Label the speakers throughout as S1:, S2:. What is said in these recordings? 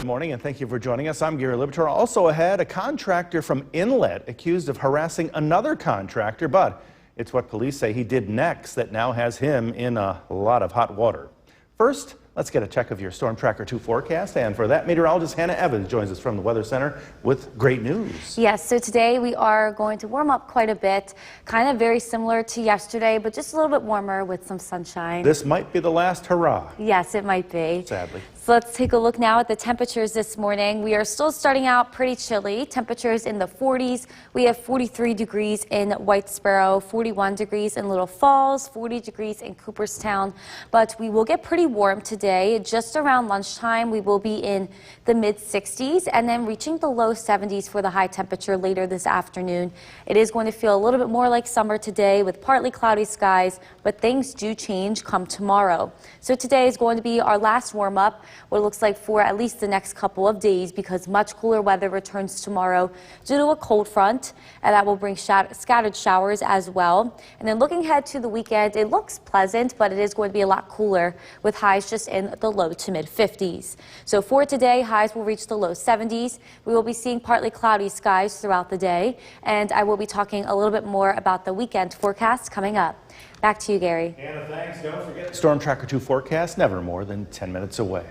S1: Morning, and thank you for joining us. I'm Gary Libator. Also ahead, a contractor from Inlet accused of harassing another contractor, but it's what police say he did next that now has him in a lot of hot water. First, let's get a check of your Storm Tracker 2 forecast, and for that, meteorologist Hannah Evans joins us from the Weather Center with great news.
S2: Yes, so today we are going to warm up quite a bit, kind of very similar to yesterday, but just a little bit warmer with some sunshine.
S1: This might be the last hurrah.
S2: Yes, it might be.
S1: Sadly.
S2: So let's take a look now at the temperatures this morning. We are still starting out pretty chilly. Temperatures in the 40s. We have 43 degrees in White Sparrow, 41 degrees in Little Falls, 40 degrees in Cooperstown. But we will get pretty warm today. Just around lunchtime, we will be in the mid 60s and then reaching the low 70s for the high temperature later this afternoon. It is going to feel a little bit more like summer today with partly cloudy skies, but things do change come tomorrow. So today is going to be our last warm up, what it looks like for at least the next couple of days, because much cooler weather returns tomorrow due to a cold front, and that will bring scattered showers as well. And then looking ahead to the weekend, it looks pleasant, but it is going to be a lot cooler with highs just in the low to mid 50s. So for today, highs will reach the low 70s. We will be seeing partly cloudy skies throughout the day, and I will be talking a little bit more about the weekend forecast coming up. Back to you, Gary.
S1: Anna, thanks. Don't forget Storm Tracker 2 forecast, never more than 10 minutes away.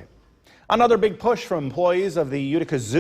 S1: Another big push from employees of the Utica Zoo.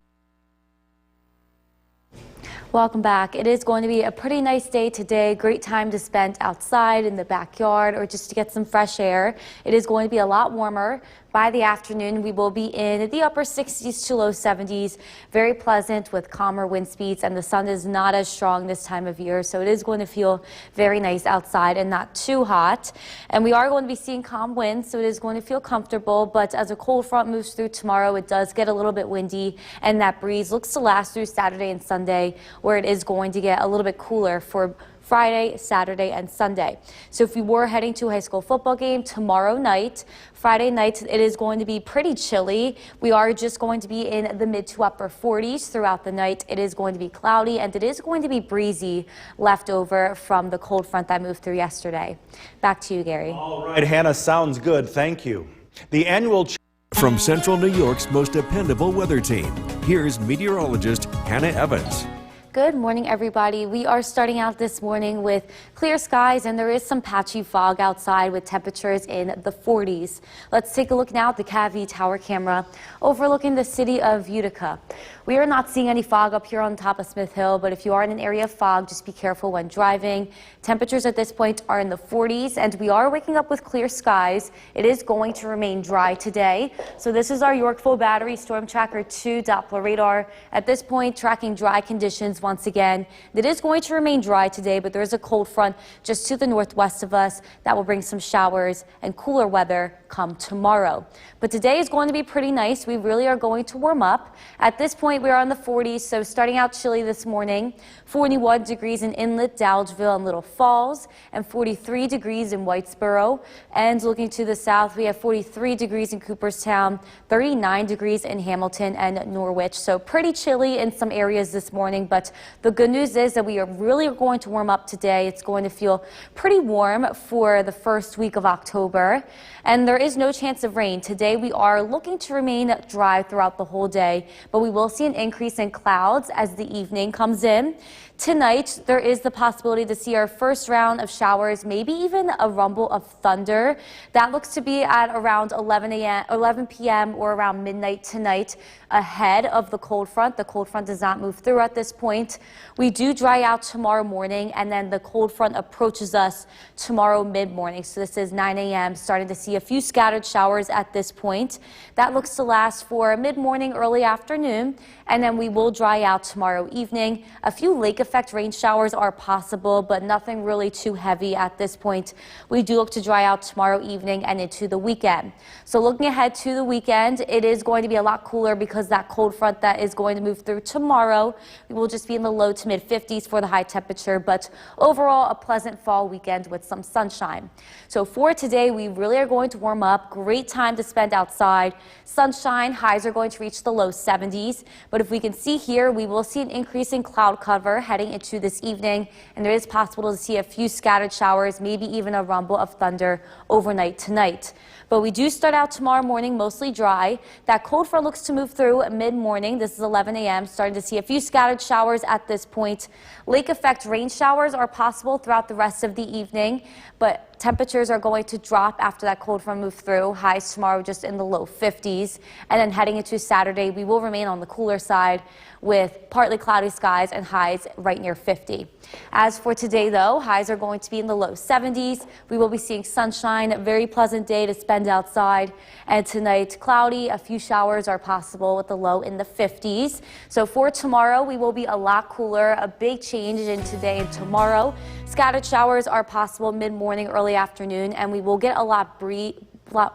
S2: Welcome back. It is going to be a pretty nice day today. Great time to spend outside in the backyard or just to get some fresh air. It is going to be a lot warmer. By the afternoon, we will be in the upper 60s to low 70s. Very pleasant with calmer wind speeds, and the sun is not as strong this time of year, so it is going to feel very nice outside and not too hot. And we are going to be seeing calm winds, so it is going to feel comfortable, but as a cold front moves through tomorrow, it does get a little bit windy, and that breeze looks to last through Saturday and Sunday, where it is going to get a little bit cooler for Friday, Saturday, and Sunday. So if we were heading to a high school football game tomorrow night, Friday night, it is going to be pretty chilly. We are just going to be in the mid to upper 40s throughout the night. It is going to be cloudy, and it is going to be breezy left over from the cold front that moved through yesterday. Back to you, Gary.
S1: All right, Hannah, sounds good. Thank you. The annual
S3: from Central New York's most dependable weather team, here's meteorologist Hannah Evans.
S2: Good morning, everybody. We are starting out this morning with clear skies, and there is some patchy fog outside with temperatures in the 40s. Let's take a look now at the CAV tower camera overlooking the city of Utica. We are not seeing any fog up here on top of Smith Hill, but if you are in an area of fog, just be careful when driving. Temperatures at this point are in the 40s, and we are waking up with clear skies. It is going to remain dry today. So this is our Yorkville Battery Storm Tracker 2 Doppler radar. At this point, tracking dry conditions once again. It is going to remain dry today, but there is a cold front just to the northwest of us that will bring some showers and cooler weather come tomorrow. But today is going to be pretty nice. We really are going to warm up. At this point, we are in the 40s, so starting out chilly this morning. 41 degrees in Inlet, Dowdgeville, and Little Falls, and 43 degrees in White Sparrow. And looking to the south, we have 43 degrees in Cooperstown, 39 degrees in Hamilton and Norwich. So pretty chilly in some areas this morning, but the good news is that we are really going to warm up today. It's going to feel pretty warm for the first week of October, and there is no chance of rain. Today we are looking to remain dry throughout the whole day, but we will see an increase in clouds as the evening comes in. Tonight, there is the possibility to see our first round of showers, maybe even a rumble of thunder. That looks to be at around 11 p.m. or around midnight tonight, ahead of the cold front. The cold front does not move through at this point. We do dry out tomorrow morning, and then the cold front approaches us tomorrow mid-morning. So this is 9 a.m., starting to see a few scattered showers at this point. That looks to last for mid-morning, early afternoon, and then we will dry out tomorrow evening. A few lake effect rain showers are possible, but nothing really too heavy at this point. We do look to dry out tomorrow evening and into the weekend. So looking ahead to the weekend, it is going to be a lot cooler because that cold front that is going to move through tomorrow. We will just be in the low to mid 50s for the high temperature, but overall a pleasant fall weekend with some sunshine. So for today, we really are going to warm warm up. Great time to spend outside. Sunshine, highs are going to reach the low 70s. But if we can see here, we will see an increase in cloud cover heading into this evening. And it is possible to see a few scattered showers, maybe even a rumble of thunder overnight tonight. But we do start out tomorrow morning mostly dry. That cold front looks to move through mid-morning. This is 11 a.m. Starting to see a few scattered showers at this point. Lake effect rain showers are possible throughout the rest of the evening, but temperatures are going to drop after that cold front moves through. Highs tomorrow just in the low 50s. And then heading into Saturday, we will remain on the cooler side with partly cloudy skies and highs right near 50. As for today, though, highs are going to be in the low 70s. We will be seeing sunshine, a very pleasant day to spend outside. And tonight, cloudy, a few showers are possible with the low in the 50s. So for tomorrow, we will be a lot cooler, a big change in today and tomorrow. Scattered showers are possible mid-morning, early afternoon, and we will get a lot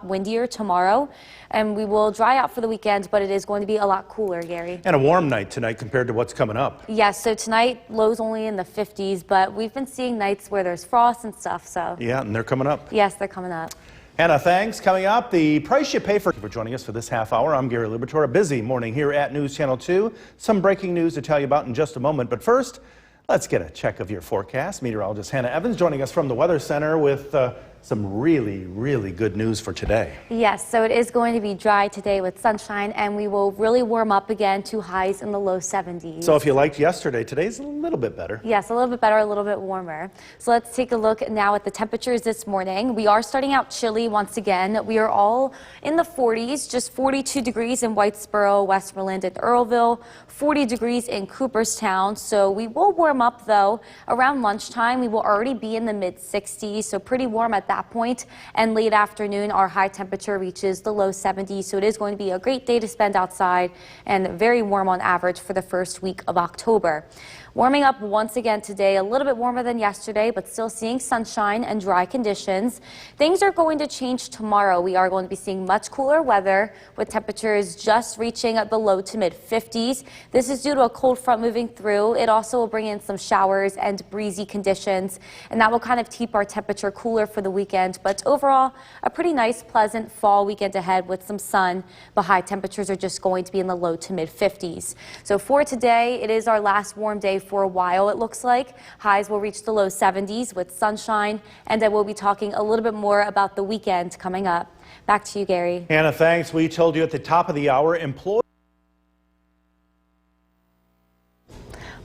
S2: windier tomorrow, and we will dry out for the weekend, but it is going to be a lot cooler, Gary.
S1: And a warm night tonight compared to what's coming up.
S2: Yes, so tonight lows only in the 50s, but we've been seeing nights where there's frost and stuff, so.
S1: Yeah, and they're coming up.
S2: Yes, they're coming up.
S1: Hannah, thanks. Coming up, the price you pay for joining us for this half hour. I'm Gary Liberatore. A busy morning here at News Channel 2. Some breaking news to tell you about in just a moment, but first, let's get a check of your forecast. Meteorologist Hannah Evans joining us from the Weather Center with some really good news for today.
S2: Yes, so it is going to be dry today with sunshine, and we will really warm up again to highs in the low 70s.
S1: So if you liked yesterday, today's a little bit better.
S2: Yes, a little bit better, a little bit warmer. So let's take a look now at the temperatures this morning. We are starting out chilly once again. We are all in the 40s, just 42 degrees in Whitesboro, Westmoreland, and Earlville, 40 degrees in Cooperstown. So we will warm up, though. Around lunchtime, we will already be in the mid-60s, so pretty warm at that point. And late afternoon, our high temperature reaches the low 70s, so it is going to be a great day to spend outside and very warm on average for the first week of October. Warming up once again today, a little bit warmer than yesterday, but still seeing sunshine and dry conditions. Things are going to change tomorrow. We are going to be seeing much cooler weather with temperatures just reaching the low to mid 50s. This is due to a cold front moving through. It also will bring in some showers and breezy conditions, and that will kind of keep our temperature cooler for the weekend. But overall, a pretty nice, pleasant fall weekend ahead with some sun, but high temperatures are just going to be in the low to mid 50s. So for today, it is our last warm day for a while, it looks like. Highs will reach the low 70s with sunshine, and I will be talking a little bit more about the weekend coming up. Back to you, Gary.
S1: Hannah, thanks. We told you at the top of the hour,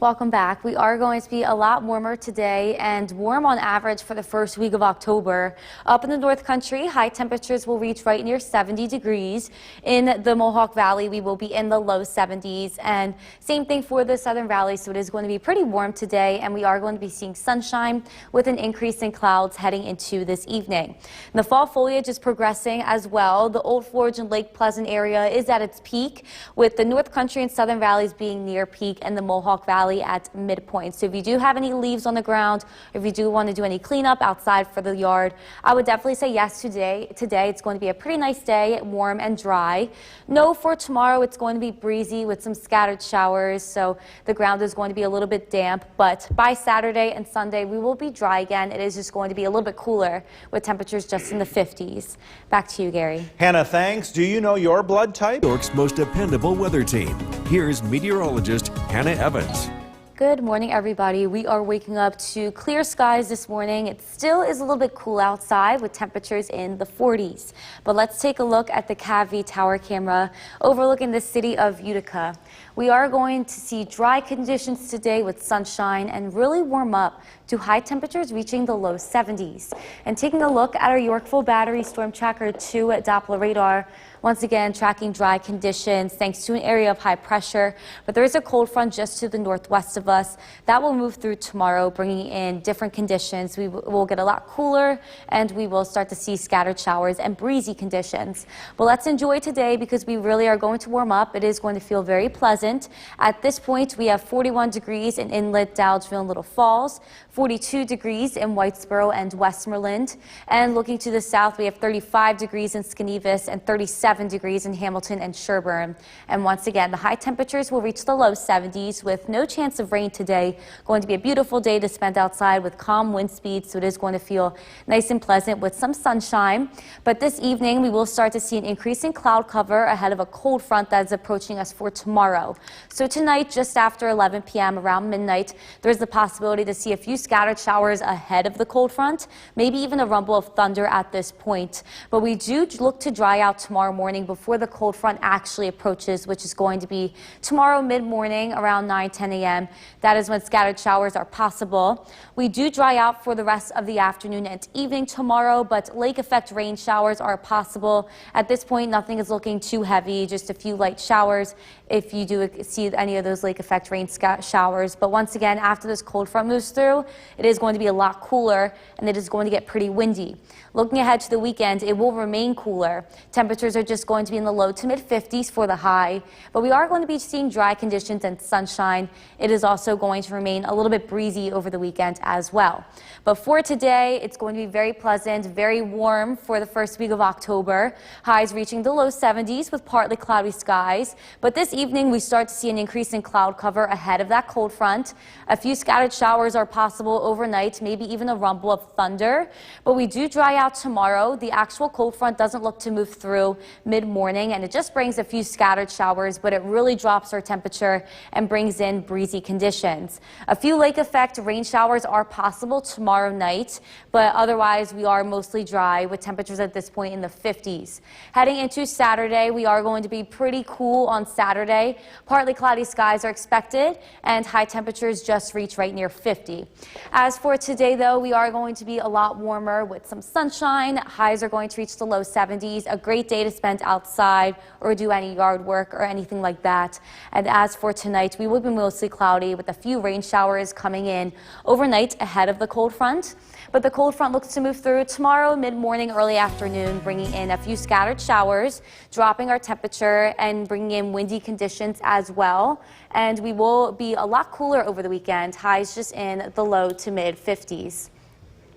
S2: Welcome back. We are going to be a lot warmer today and warm on average for the first week of October. Up in the North Country, high temperatures will reach right near 70 degrees. In the Mohawk Valley, we will be in the low 70s, and same thing for the Southern Valley, so it is going to be pretty warm today, and we are going to be seeing sunshine with an increase in clouds heading into this evening. And the fall foliage is progressing as well. The Old Forge and Lake Pleasant area is at its peak, with the North Country and Southern Valleys being near peak and the Mohawk Valley at midpoint. So if you do have any leaves on the ground, if you do want to do any cleanup outside for the yard, I would definitely say yes today. Today it's going to be a pretty nice day, warm and dry. No, for tomorrow it's going to be breezy with some scattered showers, so the ground is going to be a little bit damp, but by Saturday and Sunday we will be dry again. It is just going to be a little bit cooler with temperatures just in the 50s. Back to you, Gary.
S1: Hannah, thanks. Do you know your blood type?
S3: New York's most dependable weather team. Here's meteorologist Hannah Evans.
S2: Good morning, everybody. We are waking up to clear skies this morning. It still is a little bit cool outside with temperatures in the 40s. But let's take a look at the CAV tower camera overlooking the city of Utica. We are going to see dry conditions today with sunshine and really warm up to high temperatures reaching the low 70s. And taking a look at our Yorkville Battery Storm Tracker 2 Doppler radar, once again tracking dry conditions thanks to an area of high pressure, but there is a cold front just to the northwest of us that will move through tomorrow, bringing in different conditions. We will get a lot cooler, and we will start to see scattered showers and breezy conditions. But let's enjoy today because we really are going to warm up. It is going to feel very pleasant. pleasant. At this point, we have 41 degrees in Inlet, Dowdesville, and Little Falls, 42 degrees in Whitesboro and Westmoreland. And looking to the south, we have 35 degrees in Skanevis and 37 degrees in Hamilton and Sherburne. And once again, the high temperatures will reach the low 70s with no chance of rain today. Going to be a beautiful day to spend outside with calm wind speeds, so it is going to feel nice and pleasant with some sunshine. But this evening, we will start to see an increase in cloud cover ahead of a cold front that is approaching us for tomorrow. So tonight, just after 11 p.m. around midnight, there's the possibility to see a few scattered showers ahead of the cold front, maybe even a rumble of thunder at this point. But we do look to dry out tomorrow morning before the cold front actually approaches, which is going to be tomorrow mid-morning around 9-10 a.m. That is when scattered showers are possible. We do dry out for the rest of the afternoon and evening tomorrow, but lake effect rain showers are possible. At this point, nothing is looking too heavy, just a few light showers if you do see any of those lake effect rain showers. But once again, after this cold front moves through, it is going to be a lot cooler and it is going to get pretty windy. Looking ahead to the weekend, it will remain cooler. Temperatures are just going to be in the low to mid 50s for the high, but we are going to be seeing dry conditions and sunshine. It is also going to remain a little bit breezy over the weekend as well. But for today, it's going to be very pleasant, very warm for the first week of October. Highs reaching the low 70s with partly cloudy skies. But this evening, we start to see an increase in cloud cover ahead of that cold front. A few scattered showers are possible overnight, maybe even a rumble of thunder. But we do dry out tomorrow. The actual cold front doesn't look to move through mid-morning, and it just brings a few scattered showers, but it really drops our temperature and brings in breezy conditions. A few lake effect rain showers are possible tomorrow night, but otherwise we are mostly dry with temperatures at this point in the 50s. Heading into Saturday, we are going to be pretty cool on Saturday. Partly cloudy skies are expected and high temperatures just reach right near 50. As for today though, we are going to be a lot warmer with some sunshine. Highs are going to reach the low 70s. A great day to spend outside or do any yard work or anything like that. And as for tonight, we will be mostly cloudy with a few rain showers coming in overnight ahead of the cold front. But the cold front looks to move through tomorrow mid-morning, early afternoon, bringing in a few scattered showers, dropping our temperature and bringing in windy conditions as well. And we will be a lot cooler over the weekend. Highs just in the low to mid 50s.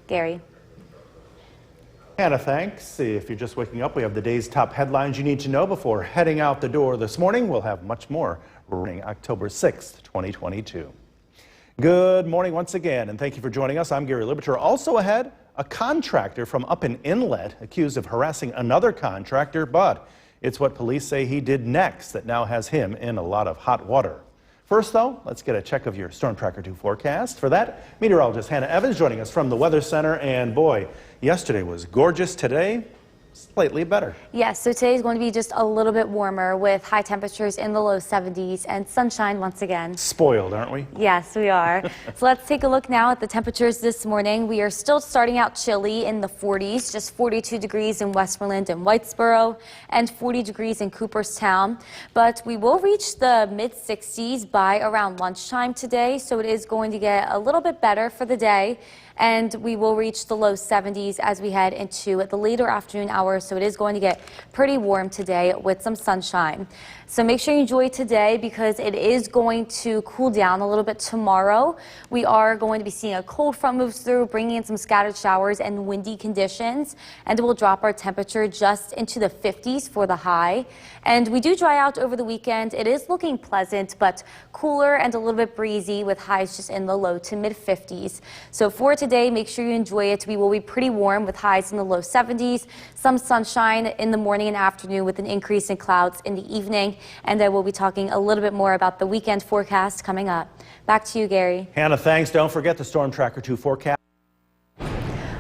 S2: Gary.
S1: Hannah, thanks. If you're just waking up, we have the day's top headlines you need to know before heading out the door this morning. We'll have much more running October 6th, 2022. Good morning once again, and thank you for joining us. I'm Gary Libator. Also ahead, a contractor from up in Inlet accused of harassing another contractor, but it's what police say he did next that now has him in a lot of hot water. First, though, let's get a check of your Storm Tracker 2 forecast. For that, meteorologist Hannah Evans joining us from the Weather Center. And boy, yesterday was gorgeous. Today, slightly better.
S2: Yes, so today is going to be just a little bit warmer with high temperatures in the low 70s and sunshine once again.
S1: Spoiled, aren't we?
S2: Yes, we are. So let's take a look now at the temperatures this morning. We are still starting out chilly in the 40s, just 42 degrees in Westmoreland and Whitesboro and 40 degrees in Cooperstown. But we will reach the mid 60s by around lunchtime today, so it is going to get a little bit better for the day. And we will reach the low 70s as we head into the later afternoon hours, so it is going to get pretty warm today with some sunshine. So make sure you enjoy today because it is going to cool down a little bit tomorrow. We are going to be seeing a cold front move through, bringing in some scattered showers and windy conditions, and it will drop our temperature just into the 50s for the high. And we do dry out over the weekend. It is looking pleasant, but cooler and a little bit breezy with highs just in the low to mid 50s. So for today, make sure you enjoy it. We will be pretty warm with highs in the low 70s, some sunshine in the morning and afternoon with an increase in clouds in the evening. And I will be talking a little bit more about the weekend forecast coming up. Back to you, Gary.
S1: Hannah, thanks. Don't forget the Storm Tracker 2 forecast.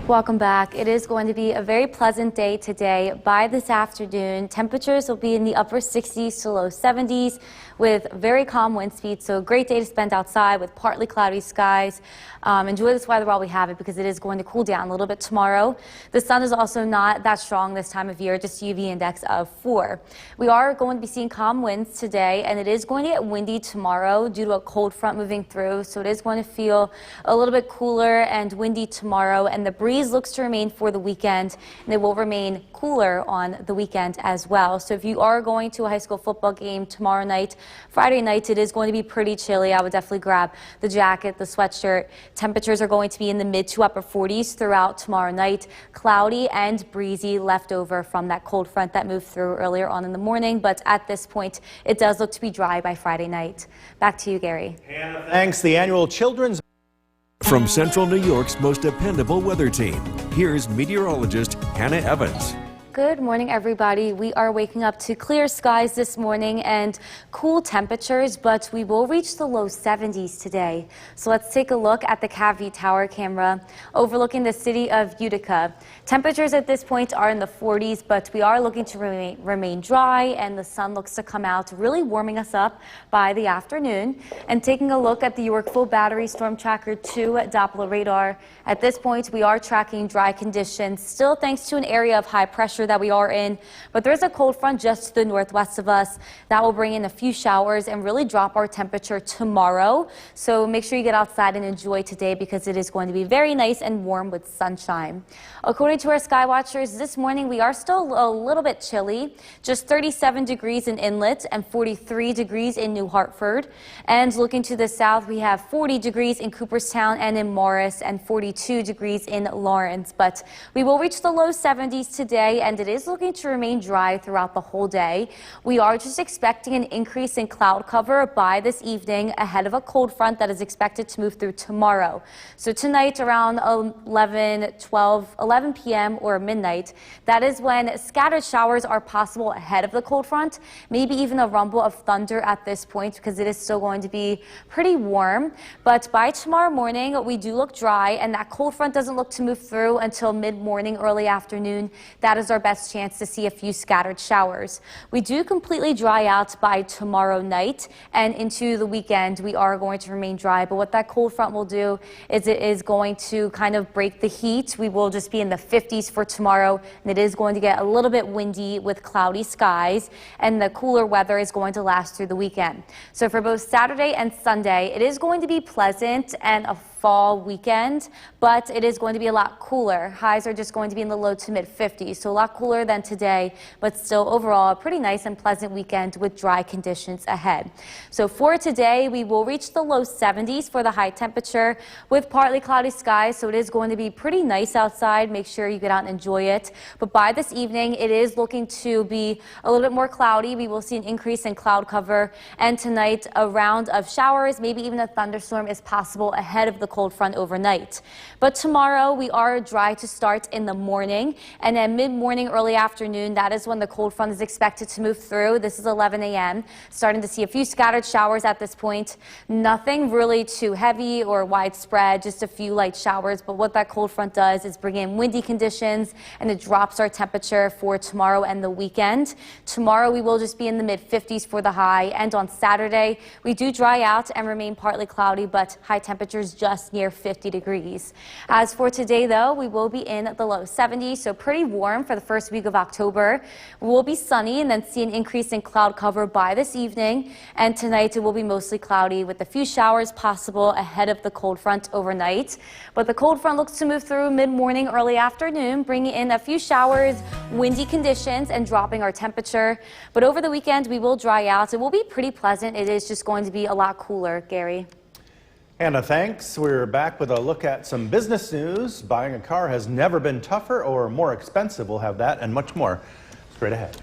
S2: Welcome back. It is going to be a very pleasant day today. By this afternoon, temperatures will be in the upper 60s to low 70s with very calm wind speeds. So a great day to spend outside with partly cloudy skies. Enjoy this weather while we have it because it is going to cool down a little bit tomorrow. The sun is also not that strong this time of year, just UV index of 4. We are going to be seeing calm winds today, and it is going to get windy tomorrow due to a cold front moving through. So it is going to feel a little bit cooler and windy tomorrow, and the breeze breeze looks to remain for the weekend, and it will remain cooler on the weekend as well. So if you are going to a high school football game tomorrow night, Friday night, it is going to be pretty chilly. I would definitely grab the jacket, the sweatshirt. Temperatures are going to be in the mid to upper 40s throughout tomorrow night. Cloudy and breezy left over from that cold front that moved through earlier on in the morning, but at this point, it does look to be dry by Friday night. Back to you, Gary.
S1: Thanks. The annual Children's
S3: From Central New York's most dependable weather team, here's meteorologist Hannah Evans.
S2: Good morning, everybody. We are waking up to clear skies this morning and cool temperatures, but we will reach the low 70s today. So let's take a look at the Cavie Tower camera overlooking the city of Utica. Temperatures at this point are in the 40s, but we are looking to remain dry, and the sun looks to come out, really warming us up by the afternoon. And taking a look at the York Full Battery Storm Tracker 2 Doppler radar, at this point we are tracking dry conditions, still thanks to an area of high pressure that we are in, but there's a cold front just to the northwest of us that will bring in a few showers and really drop our temperature tomorrow. So make sure you get outside and enjoy today because it is going to be very nice and warm with sunshine. According to our sky watchers, this morning we are still a little bit chilly, just 37 degrees in Inlet and 43 degrees in New Hartford. And looking to the south, we have 40 degrees in Cooperstown and in Morris and 42 degrees in Lawrence. But we will reach the low 70s today, and it is looking to remain dry throughout the whole day. We are just expecting an increase in cloud cover by this evening ahead of a cold front that is expected to move through tomorrow. So tonight around 11 p.m. or midnight, that is when scattered showers are possible ahead of the cold front, maybe even a rumble of thunder at this point because it is still going to be pretty warm. But by tomorrow morning, we do look dry, and that cold front doesn't look to move through until mid-morning, early afternoon. That is our best chance to see a few scattered showers. We do completely dry out by tomorrow night, and into the weekend we are going to remain dry, but what that cold front will do is it is going to kind of break the heat. We will just be in the 50s for tomorrow, and it is going to get a little bit windy with cloudy skies, and the cooler weather is going to last through the weekend. So for both Saturday and Sunday, it is going to be pleasant and a fall weekend, but it is going to be a lot cooler. Highs are just going to be in the low to mid 50s, so a lot cooler than today, but still overall a pretty nice and pleasant weekend with dry conditions ahead. So for today, we will reach the low 70s for the high temperature with partly cloudy skies, so it is going to be pretty nice outside. Make sure you get out and enjoy it. But by this evening, it is looking to be a little bit more cloudy. We will see an increase in cloud cover, and tonight a round of showers, maybe even a thunderstorm is possible ahead of the cold front overnight. But tomorrow we are dry to start in the morning, and then mid-morning, early afternoon, that is when the cold front is expected to move through. This is 11 a.m. Starting to see a few scattered showers at this point. Nothing really too heavy or widespread, just a few light showers. But what that cold front does is bring in windy conditions, and it drops our temperature for tomorrow and the weekend. Tomorrow we will just be in the mid-50s for the high, and on Saturday we do dry out and remain partly cloudy, but high temperatures just near 50 degrees. As for today, though, we will be in the low 70s, so pretty warm for the first week of October. We will be sunny and then see an increase in cloud cover by this evening, and tonight it will be mostly cloudy with a few showers possible ahead of the cold front overnight. But the cold front looks to move through mid-morning, early afternoon, bringing in a few showers, windy conditions, and dropping our temperature. But over the weekend, we will dry out. It will be pretty pleasant. It is just going to be a lot cooler. Gary.
S1: Hannah, thanks. We're back with a look at some business news. Buying a car has never been tougher or more expensive. We'll have that and much more straight ahead.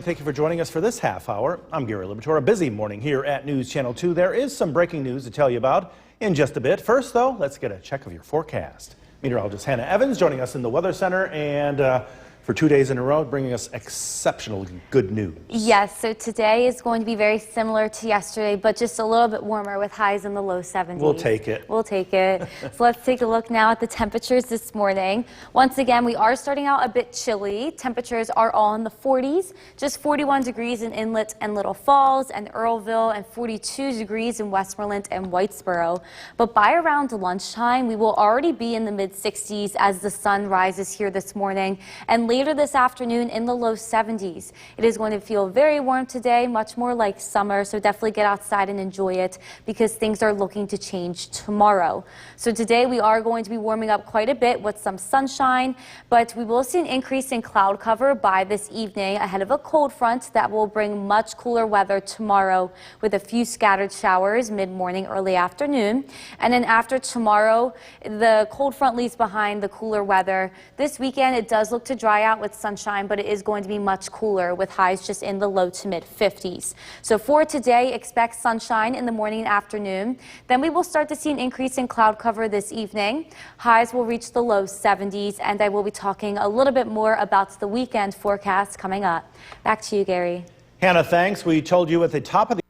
S1: Thank you for joining us for this half hour. I'm Gary Liberatore. A busy morning here at News Channel 2. There is some breaking news to tell you about in just a bit. First, though, let's get a check of your forecast. Meteorologist Hannah Evans joining us in the Weather Center, and for 2 days in a row, bringing us exceptional good news.
S2: Yes, so today is going to be very similar to yesterday, but just a little bit warmer with highs in the low 70s.
S1: We'll take it.
S2: We'll take it. So let's take a look now at the temperatures this morning. Once again, we are starting out a bit chilly. Temperatures are all in the 40s, just 41 degrees in Inlet and Little Falls and Earlville, and 42 degrees in Westmoreland and Whitesboro. But by around lunchtime, we will already be in the mid-60s as the sun rises here this morning, and later this afternoon in the low 70s. It is going to feel very warm today, much more like summer, so definitely get outside and enjoy it because things are looking to change tomorrow. So today we are going to be warming up quite a bit with some sunshine, but we will see an increase in cloud cover by this evening ahead of a cold front that will bring much cooler weather tomorrow with a few scattered showers mid-morning, early afternoon. And then after tomorrow, the cold front leaves behind the cooler weather. This weekend, it does look to dry out with sunshine, but it is going to be much cooler with highs just in the low to mid 50s. So for today, expect sunshine in the morning and afternoon. Then we will start to see an increase in cloud cover this evening. Highs will reach the low 70s, and I will be talking a little bit more about the weekend forecast coming up. Back to you, Gary.
S1: Hannah, thanks. We told you at the top of the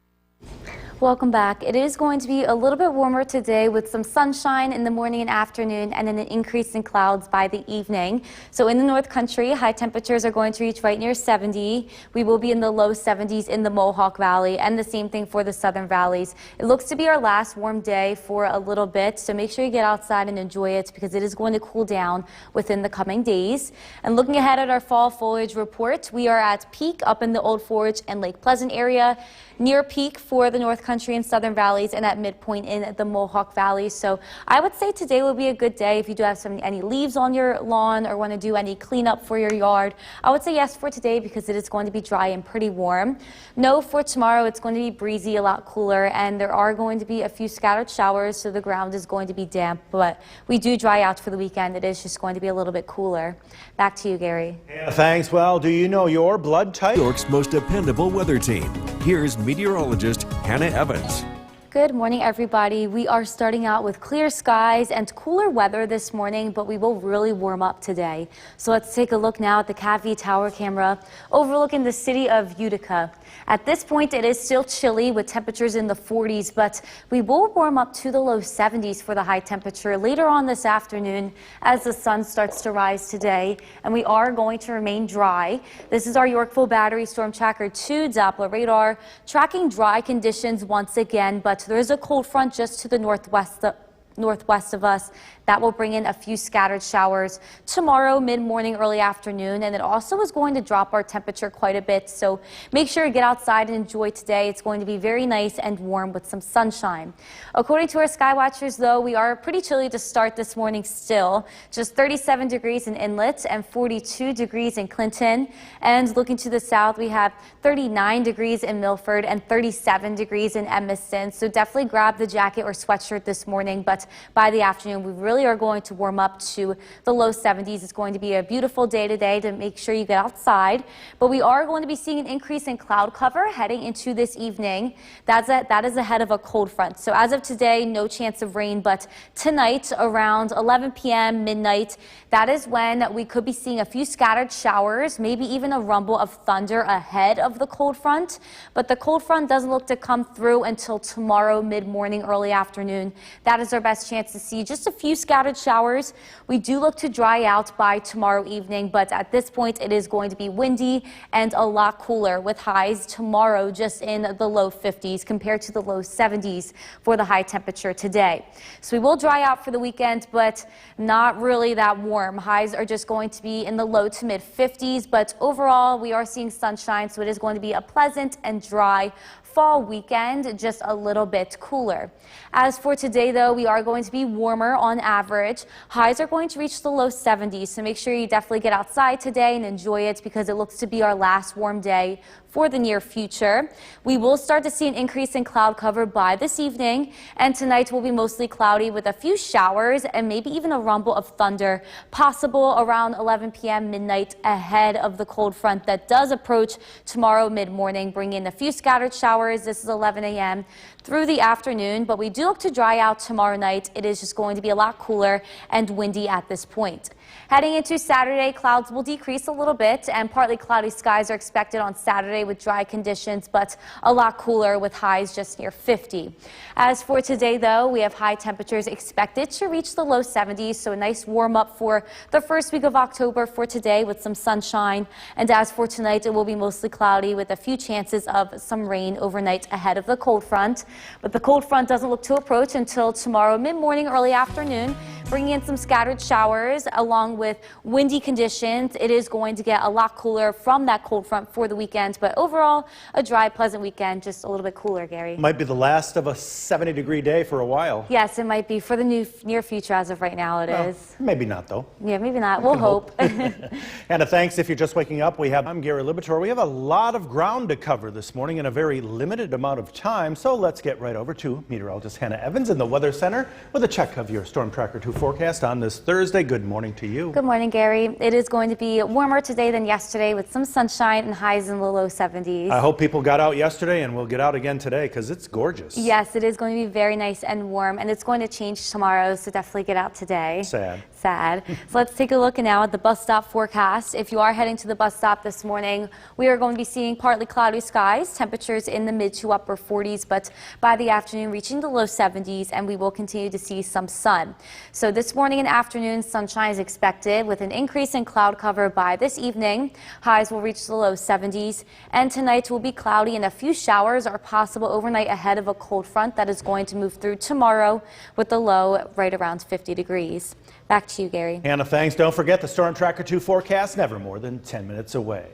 S2: Welcome back. It is going to be a little bit warmer today with some sunshine in the morning and afternoon and then an increase in clouds by the evening. So in the North Country, high temperatures are going to reach right near 70. We will be in the low 70s in the Mohawk Valley and the same thing for the southern valleys. It looks to be our last warm day for a little bit, so make sure you get outside and enjoy it because it is going to cool down within the coming days. And looking ahead at our fall foliage report, we are at peak up in the Old Forge and Lake Pleasant area, near peak for the North Country and southern valleys, and at midpoint in the Mohawk Valley. So I would say today will be a good day if you do have any leaves on your lawn or want to do any cleanup for your yard. I would say yes for today because it is going to be dry and pretty warm. No for tomorrow. It's going to be breezy, a lot cooler, and there are going to be a few scattered showers, so the ground is going to be damp, but we do dry out for the weekend. It is just going to be a little bit cooler. Back to you, Gary.
S1: Yeah, thanks. Well, do you know your blood type?
S3: New York's most dependable weather team. Here's meteorologist Hannah Evans.
S2: Good morning, everybody. We are starting out with clear skies and cooler weather this morning, but we will really warm up today. So let's take a look now at the CAV tower camera overlooking the city of Utica. At this point, it is still chilly with temperatures in the 40s, but we will warm up to the low 70s for the high temperature later on this afternoon as the sun starts to rise today, and we are going to remain dry. This is our Yorkville Battery Storm Tracker 2 Doppler radar tracking dry conditions once again, but there is a cold front just to the northwest of us that will bring in a few scattered showers tomorrow mid-morning, early afternoon, and it also is going to drop our temperature quite a bit, so make sure you get outside and enjoy today. It's going to be very nice and warm with some sunshine. According to our sky watchers, though, we are pretty chilly to start this morning still. Just 37 degrees in Inlet and 42 degrees in Clinton, and looking to the south, we have 39 degrees in Milford and 37 degrees in Evanston, so definitely grab the jacket or sweatshirt this morning, but by the afternoon, we really are going to warm up to the low 70s. It's going to be a beautiful day today to make sure you get outside, but we are going to be seeing an increase in cloud cover heading into this evening. That is ahead of a cold front. So as of today, no chance of rain, but tonight around 11 p.m. midnight, that is when we could be seeing a few scattered showers, maybe even a rumble of thunder ahead of the cold front, but the cold front doesn't look to come through until tomorrow mid-morning, early afternoon. That is our best chance to see just a few scattered showers. We do look to dry out by tomorrow evening, but at this point it is going to be windy and a lot cooler with highs tomorrow just in the low 50s compared to the low 70s for the high temperature today. So we will dry out for the weekend, but not really that warm. Highs are just going to be in the low to mid 50s, but overall we are seeing sunshine, so it is going to be a pleasant and dry fall weekend, just a little bit cooler. As for today, though, we are going to be warmer on average. Highs are going to reach the low 70s, so make sure you definitely get outside today and enjoy it because it looks to be our last warm day for the near future. We will start to see an increase in cloud cover by this evening, and tonight will be mostly cloudy with a few showers and maybe even a rumble of thunder possible around 11 p.m. midnight ahead of the cold front that does approach tomorrow mid-morning, bringing in a few scattered showers. This is 11 a.m. through the afternoon, but we do look to dry out tomorrow night. It is just going to be a lot cooler and windy at this point. Heading into Saturday, clouds will decrease a little bit and partly cloudy skies are expected on Saturday with dry conditions, but a lot cooler with highs just near 50. As for today, though, we have high temperatures expected to reach the low 70s, so a nice warm up for the first week of October for today with some sunshine. And as for tonight, it will be mostly cloudy with a few chances of some rain overnight ahead of the cold front. But the cold front doesn't look to approach until tomorrow mid-morning, early afternoon, bringing in some scattered showers along with windy conditions. It is going to get a lot cooler from that cold front for the weekend, but overall a dry, pleasant weekend, just a little bit cooler, Gary.
S1: Might be the last of a 70-degree day for a while.
S2: Yes, it might be for the near future. As of right now, it is.
S1: Maybe not, though.
S2: Yeah, maybe not. We'll hope.
S1: Anna, thanks. If you're just waking up, I'm Gary Libitor. We have a lot of ground to cover this morning in a very limited amount of time, so let's get right over to meteorologist Hannah Evans in the Weather Center with a check of your Storm Tracker 2 forecast on this Thursday. Good morning to you.
S2: Good morning, Gary. It is going to be warmer today than yesterday with some sunshine and highs in the low 70s.
S1: I hope people got out yesterday and will get out again today because it's gorgeous.
S2: Yes, it is going to be very nice and warm, and it's going to change tomorrow, so definitely get out today.
S1: Sad.
S2: So let's take a look now at the bus stop forecast. If you are heading to the bus stop this morning, we are going to be seeing partly cloudy skies, temperatures in the mid to upper 40s, but by the afternoon reaching the low 70s, and we will continue to see some sun. So this morning and afternoon, sunshine is expected with an increase in cloud cover by this evening. Highs will reach the low 70s, and tonight will be cloudy and a few showers are possible overnight ahead of a cold front that is going to move through tomorrow with the low right around 50 degrees. Back to you, Gary.
S1: Hannah, thanks. Don't forget the Storm Tracker 2 forecast, never more than 10 minutes away.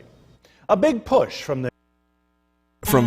S1: A big push from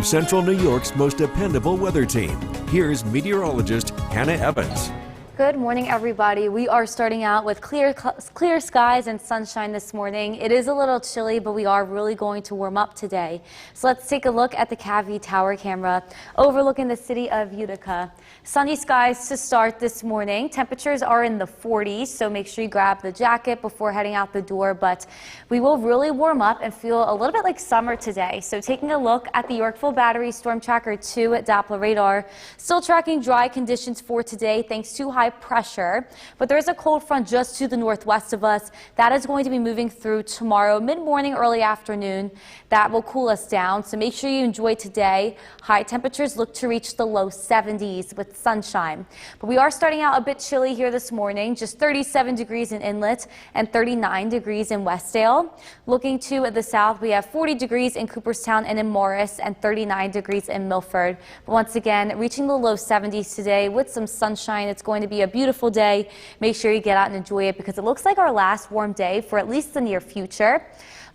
S3: Central New York's most dependable weather team, here's meteorologist Hannah Evans.
S2: Good morning, everybody. We are starting out with clear skies and sunshine this morning. It is a little chilly, but we are really going to warm up today. So let's take a look at the KV Tower camera overlooking the city of Utica. Sunny skies to start this morning. Temperatures are in the 40s, so make sure you grab the jacket before heading out the door. But we will really warm up and feel a little bit like summer today. So taking a look at the Yorkville Battery Storm Tracker 2 Doppler radar, still tracking dry conditions for today thanks to high pressure, but there is a cold front just to the northwest of us that is going to be moving through tomorrow mid-morning, early afternoon. That will cool us down, so make sure you enjoy today. High temperatures look to reach the low 70s with sunshine, but we are starting out a bit chilly here this morning, just 37 degrees in Inlet and 39 degrees in Westdale. Looking to the south, we have 40 degrees in Cooperstown and in Morris and 39 degrees in Milford. But once again, reaching the low 70s today with some sunshine. It's going to be a beautiful day. Make sure you get out and enjoy it because it looks like our last warm day for at least the near future.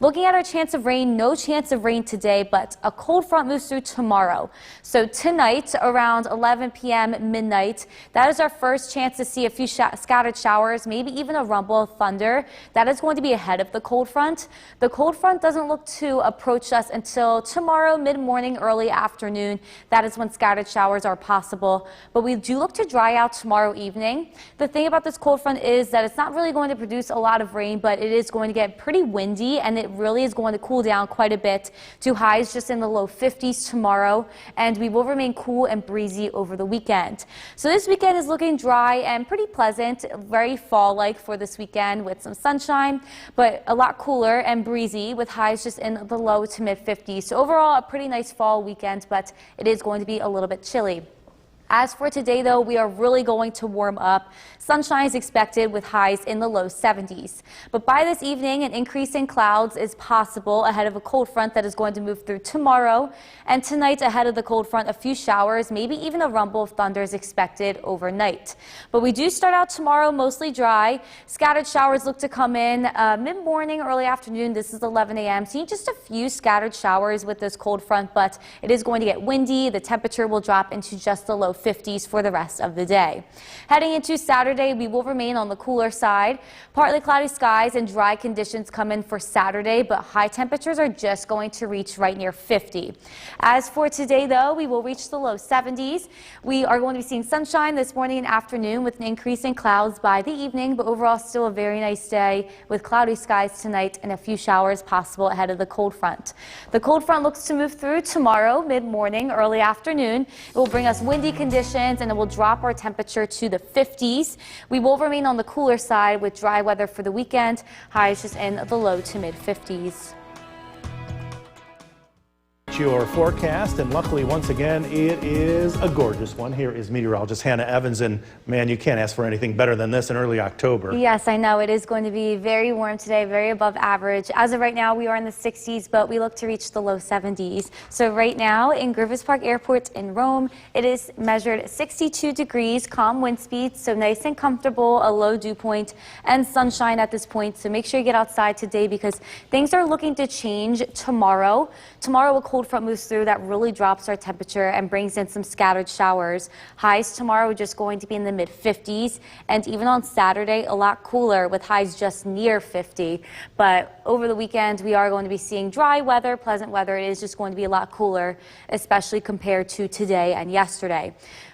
S2: Looking at our chance of rain, no chance of rain today, but a cold front moves through tomorrow. So tonight around 11 p.m. midnight, that is our first chance to see a few scattered showers, maybe even a rumble of thunder. That is going to be ahead of the cold front. The cold front doesn't look to approach us until tomorrow mid-morning, early afternoon. That is when scattered showers are possible. But we do look to dry out tomorrow evening. The thing about this cold front is that it's not really going to produce a lot of rain, but it is going to get pretty windy, and it really is going to cool down quite a bit to highs just in the low 50s tomorrow, and we will remain cool and breezy over the weekend. So this weekend is looking dry and pretty pleasant, very fall-like for this weekend with some sunshine, but a lot cooler and breezy with highs just in the low to mid 50s. So overall, a pretty nice fall weekend, but it is going to be a little bit chilly. As for today, though, we are really going to warm up. Sunshine is expected with highs in the low 70s. But by this evening, an increase in clouds is possible ahead of a cold front that is going to move through tomorrow. And tonight, ahead of the cold front, a few showers, maybe even a rumble of thunder is expected overnight. But we do start out tomorrow mostly dry. Scattered showers look to come in mid-morning, early afternoon. This is 11 a.m. Seeing just a few scattered showers with this cold front, but it is going to get windy. The temperature will drop into just the low 50s for the rest of the day. Heading into Saturday, we will remain on the cooler side. Partly cloudy skies and dry conditions come in for Saturday, but high temperatures are just going to reach right near 50. As for today, though, we will reach the low 70s. We are going to be seeing sunshine this morning and afternoon with an increase in clouds by the evening, but overall still a very nice day with cloudy skies tonight and a few showers possible ahead of the cold front. The cold front looks to move through tomorrow mid-morning, early afternoon. It will bring us windy conditions and it will drop our temperature to the 50s. We will remain on the cooler side with dry weather for the weekend. Highs just in the low to mid 50s.
S1: your forecast, and luckily, once again, it is a gorgeous one. Here is meteorologist Hannah Evans, and man, you can't ask for anything better than this in early October.
S2: Yes, I know. It is going to be very warm today, very above average. As of right now, we are in the 60s, but we look to reach the low 70s. So right now, in Griffith Park Airport in Rome, it is measured 62 degrees, calm wind speeds, so nice and comfortable, a low dew point, and sunshine at this point. So make sure you get outside today because things are looking to change tomorrow. Tomorrow, a cold front moves through that really drops our temperature and brings in some scattered showers. Highs tomorrow are just going to be in the mid 50s, and even on Saturday, a lot cooler with highs just near 50. But over the weekend, we are going to be seeing dry weather, pleasant weather. It is just going to be a lot cooler, especially compared to today and yesterday.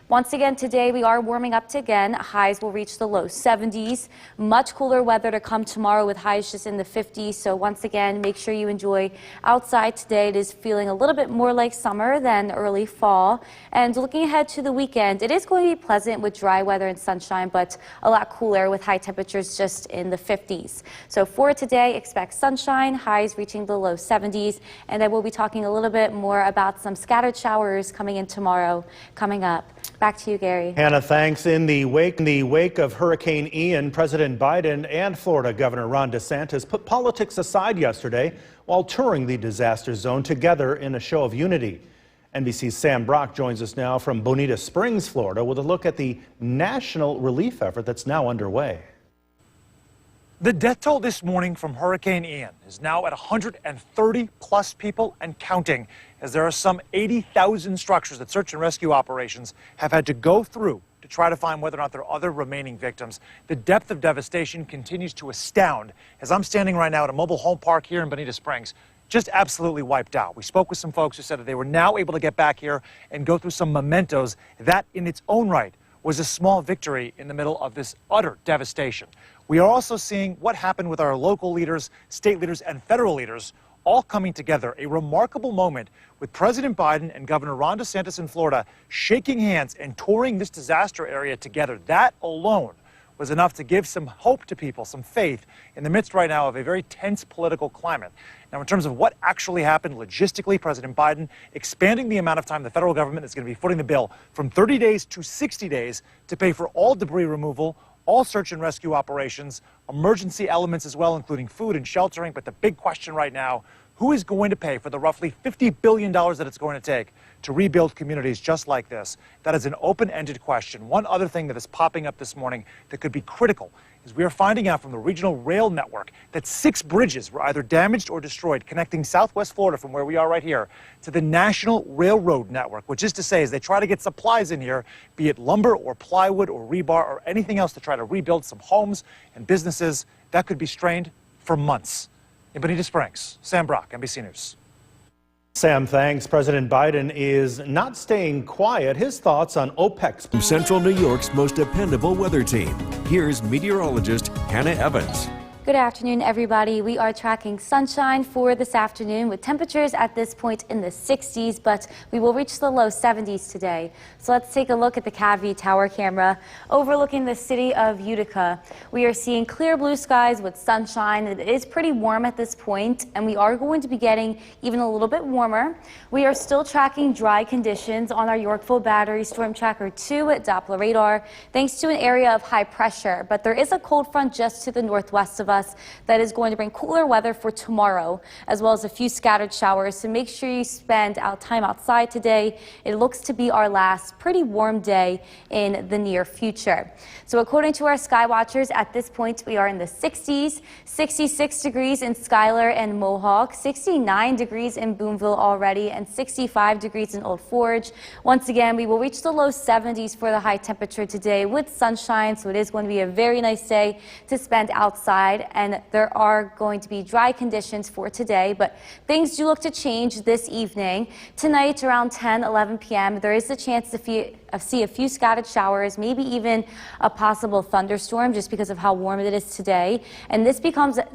S2: Once again, today we are warming up again. Highs will reach the low 70s. Much cooler weather to come tomorrow with highs just in the 50s. So once again, make sure you enjoy outside today. It is feeling a little bit more like summer than early fall. And looking ahead to the weekend, it is going to be pleasant with dry weather and sunshine, but a lot cooler with high temperatures just in the 50s. So for today, expect sunshine, highs reaching the low 70s. And I will be talking a little bit more about some scattered showers coming in tomorrow coming up. Back to you, Gary.
S1: Hannah, thanks. In the wake of Hurricane Ian, President Biden and Florida Governor Ron DeSantis put politics aside yesterday while touring the disaster zone together in a show of unity. NBC's Sam Brock joins us now from Bonita Springs, Florida, with a look at the national relief effort that's now underway.
S4: The death toll this morning from Hurricane Ian is now at 130 plus people and counting, as there are some 80,000 structures that search and rescue operations have had to go through to try to find whether or not there are other remaining victims. The depth of devastation continues to astound, as I'm standing right now at a mobile home park here in Bonita Springs, just absolutely wiped out. We spoke with some folks who said that they were now able to get back here and go through some mementos. That in its own right was a small victory in the middle of this utter devastation. We are also seeing what happened with our local leaders, state leaders, and federal leaders all coming together. A remarkable moment with President Biden and Governor Ron DeSantis in Florida shaking hands and touring this disaster area together. That alone was enough to give some hope to people, some faith in the midst right now of a very tense political climate. Now, in terms of what actually happened logistically, President Biden expanding the amount of time the federal government is going to be footing the bill from 30 days to 60 days to pay for all debris removal, all search and rescue operations, emergency elements as well, including food and sheltering. But the big question right now, who is going to pay for the roughly $50 billion that it's going to take to rebuild communities just like this? That is an open-ended question. One other thing that is popping up this morning that could be critical is we are finding out from the regional rail network that 6 bridges were either damaged or destroyed connecting Southwest Florida from where we are right here to the National Railroad Network, which is to say as they try to get supplies in here, be it lumber or plywood or rebar or anything else to try to rebuild some homes and businesses, that could be strained for months. In Bonita Springs, Sam Brock, NBC News.
S1: Sam, thanks. President Biden is not staying quiet. His thoughts on OPEC's.
S3: From Central New York's most dependable weather team, here's meteorologist Hannah Evans.
S2: Good afternoon, everybody. We are tracking sunshine for this afternoon with temperatures at this point in the 60s, but we will reach the low 70s today. So let's take a look at the CAVI tower camera overlooking the city of Utica. We are seeing clear blue skies with sunshine. It is pretty warm at this point, and we are going to be getting even a little bit warmer. We are still tracking dry conditions on our Yorkville Battery Storm Tracker 2 at Doppler radar, thanks to an area of high pressure. But there is a cold front just to the northwest of us that is going to bring cooler weather for tomorrow, as well as a few scattered showers. So make sure you spend time outside today. It looks to be our last pretty warm day in the near future. So according to our sky watchers, at this point we are in the 60s, 66 degrees in Schuyler and Mohawk, 69 degrees in Boonville already, and 65 degrees in Old Forge. Once again, we will reach the low 70s for the high temperature today with sunshine, so it is going to be a very nice day to spend outside. And there are going to be dry conditions for today, but things do look to change this evening. Tonight around 10-11 p.m. there is a chance to see a few scattered showers, maybe even a possible thunderstorm just because of how warm it is today. And this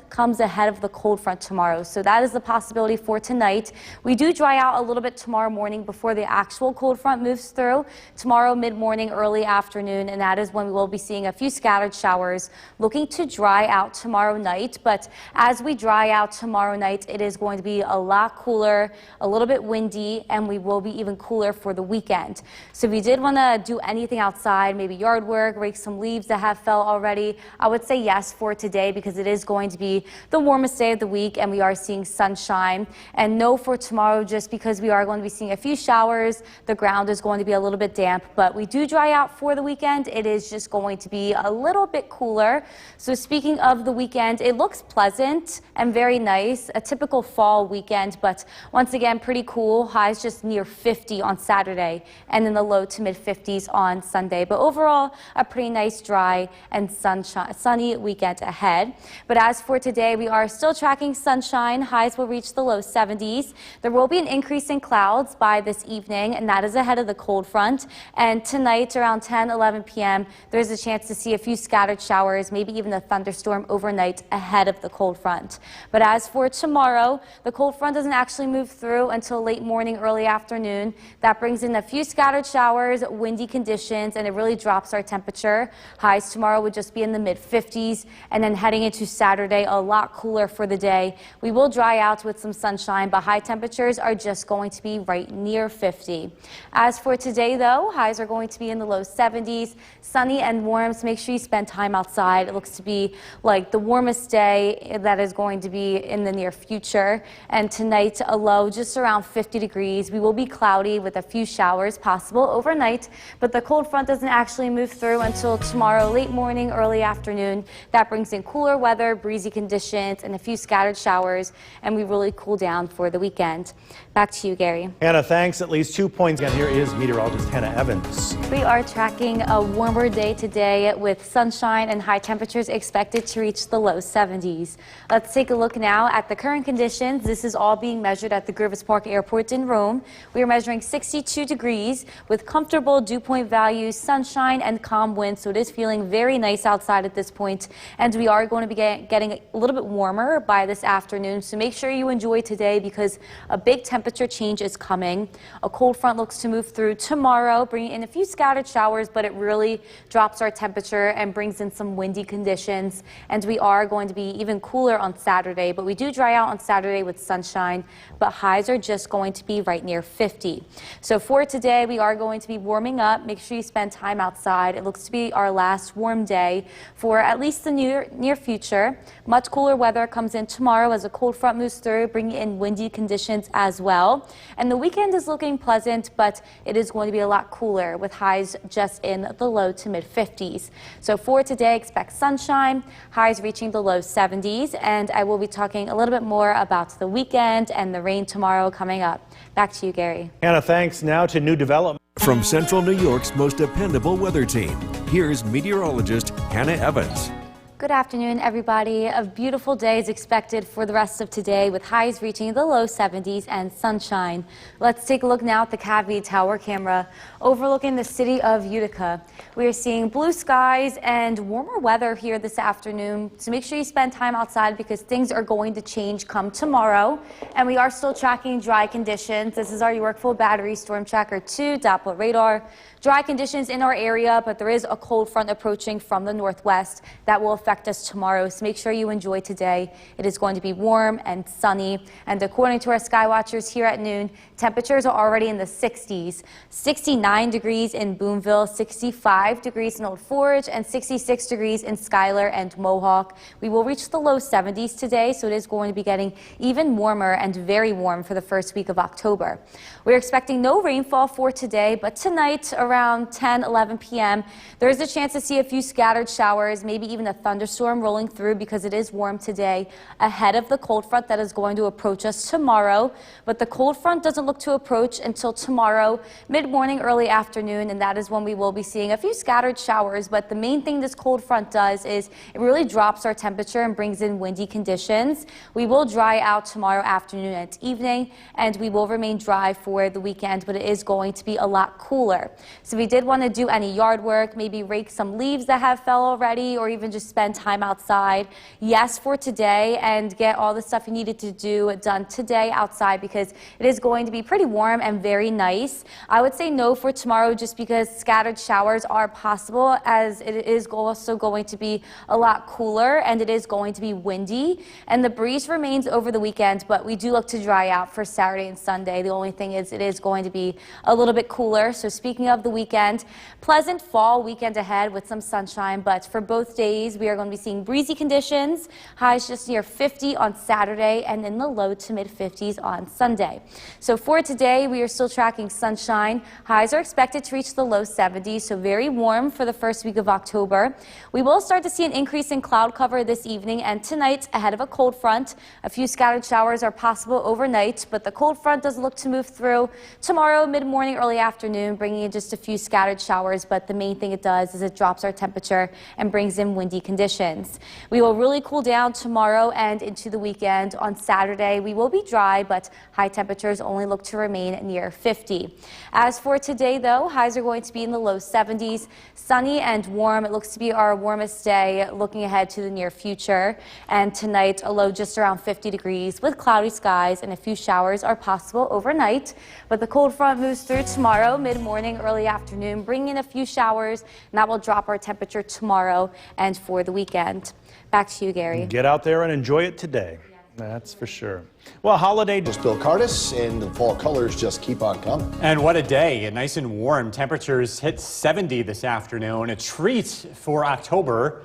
S2: comes ahead of the cold front tomorrow. So that is the possibility for tonight. We do dry out a little bit tomorrow morning before the actual cold front moves through. Tomorrow mid-morning, early afternoon, and that is when we will be seeing a few scattered showers looking to dry out tomorrow tomorrow night, but as we dry out tomorrow night, it is going to be a lot cooler, a little bit windy, and we will be even cooler for the weekend. So if you did want to do anything outside, maybe yard work, rake some leaves that have fell already, I would say yes for today because it is going to be the warmest day of the week and we are seeing sunshine. And no for tomorrow just because we are going to be seeing a few showers. The ground is going to be a little bit damp, but we do dry out for the weekend. It is just going to be a little bit cooler. So speaking of the weekend, it looks pleasant and very nice, a typical fall weekend, but once again, pretty cool. Highs just near 50 on Saturday and in the low to mid 50s on Sunday. But overall, a pretty nice, dry and sunny weekend ahead. But as for today, we are still tracking sunshine. Highs will reach the low 70s. There will be an increase in clouds by this evening, and that is ahead of the cold front. And tonight, around 10-11 p.m., there's a chance to see a few scattered showers, maybe even a thunderstorm overnight ahead of the cold front. But as for tomorrow, the cold front doesn't actually move through until late morning, early afternoon. That brings in a few scattered showers, windy conditions, and it really drops our temperature. Highs tomorrow would just be in the mid 50s, and then heading into Saturday, a lot cooler for the day. We will dry out with some sunshine, but high temperatures are just going to be right near 50. As for today, though, highs are going to be in the low 70s, sunny and warm, so make sure you spend time outside. It looks to be like the warmest day that is going to be in the near future. And tonight, a low just around 50 degrees. We will be cloudy with a few showers possible overnight, but the cold front doesn't actually move through until tomorrow late morning, early afternoon. That brings in cooler weather, breezy conditions, and a few scattered showers, and we really cool down for the weekend. Back to you, Gary.
S1: Hannah, thanks. At least 2 points. And here is meteorologist Hannah Evans.
S2: We are tracking a warmer day today with sunshine and high temperatures expected to reach the low 70s. Let's take a look now at the current conditions. This is all being measured at the Griffith Park Airport in Rome. We are measuring 62 degrees with comfortable dew point values, sunshine and calm winds, so it is feeling very nice outside at this point. And we are going to be getting a little bit warmer by this afternoon, so make sure you enjoy today because a big temperature change is coming. A cold front looks to move through tomorrow, bringing in a few scattered showers, but it really drops our temperature and brings in some windy conditions. And we are going to be even cooler on Saturday, but we do dry out on Saturday with sunshine, but highs are just going to be right near 50. So for today, we are going to be warming up. Make sure you spend time outside. It looks to be our last warm day for at least the near future. Much cooler weather comes in tomorrow as a cold front moves through, bringing in windy conditions as well. And the weekend is looking pleasant, but it is going to be a lot cooler with highs just in the low to mid 50s. So for today, expect sunshine, highs reaching the low 70s, and I will be talking a little bit more about the weekend and the rain tomorrow coming up. Back to you, Gary.
S1: Hannah, thanks. Now to new development.
S3: From Central New York's most dependable weather team, here's meteorologist Hannah Evans.
S2: Good afternoon, everybody. A beautiful day is expected for the rest of today with highs reaching the low 70s and sunshine. Let's take a look now at the Cavity Tower camera overlooking the city of Utica. We are seeing blue skies and warmer weather here this afternoon, so make sure you spend time outside because things are going to change come tomorrow. And we are still tracking dry conditions. This is our Yorkville Battery Storm Tracker 2 Doppler radar. Dry conditions in our area, but there is a cold front approaching from the northwest that will affect us tomorrow, so make sure you enjoy today. It is going to be warm and sunny, and according to our sky watchers here at noon, temperatures are already in the 60s. 69 degrees in Boonville, 65 degrees in Old Forge, and 66 degrees in Schuyler and Mohawk. We will reach the low 70s today, so it is going to be getting even warmer and very warm for the first week of October. We're expecting no rainfall for today, but tonight around 10-11 p.m. there is a chance to see a few scattered showers, maybe even a thunderstorm rolling through because it is warm today ahead of the cold front that is going to approach us tomorrow. But the cold front doesn't look to approach until tomorrow mid-morning, early afternoon, and that is when we will be seeing a few scattered showers. But the main thing this cold front does is it really drops our temperature and brings in windy conditions. We will dry out tomorrow afternoon and evening, and we will remain dry for the weekend, but it is going to be a lot cooler. So if you did want to do any yard work, maybe rake some leaves that have fell already, or even just spend spend time outside. Yes, for today, and get all the stuff you needed to do done today outside, because it is going to be pretty warm and very nice. I would say no for tomorrow, just because scattered showers are possible, as it is also going to be a lot cooler and it is going to be windy, and the breeze remains over the weekend, but we do look to dry out for Saturday and Sunday. The only thing is it is going to be a little bit cooler. So speaking of the weekend, pleasant fall weekend ahead with some sunshine, but for both days we are going to be seeing breezy conditions, highs just near 50 on Saturday and in the low to mid 50s on Sunday. So for today we are still tracking sunshine. Highs are expected to reach the low 70s, so very warm for the first week of October. We will start to see an increase in cloud cover this evening and tonight ahead of a cold front. A few scattered showers are possible overnight, but the cold front does look to move through tomorrow mid-morning, early afternoon, bringing in just a few scattered showers, but the main thing it does is it drops our temperature and brings in windy conditions. We will really cool down tomorrow and into the weekend. On Saturday, we will be dry, but high temperatures only look to remain near 50. As for today, though, highs are going to be in the low 70s, sunny and warm. It looks to be our warmest day looking ahead to the near future. And tonight, a low just around 50 degrees with cloudy skies, and a few showers are possible overnight. But the cold front moves through tomorrow, mid-morning, early afternoon, bringing in a few showers, and that will drop our temperature tomorrow and for the weekend. Back to you, Gary.
S1: Get out there and enjoy it today. That's for sure. Well, holiday.
S5: Bill Cardis, and the fall colors just keep on coming.
S6: And what a day. Nice and warm. Temperatures hit 70 this afternoon. A treat for October.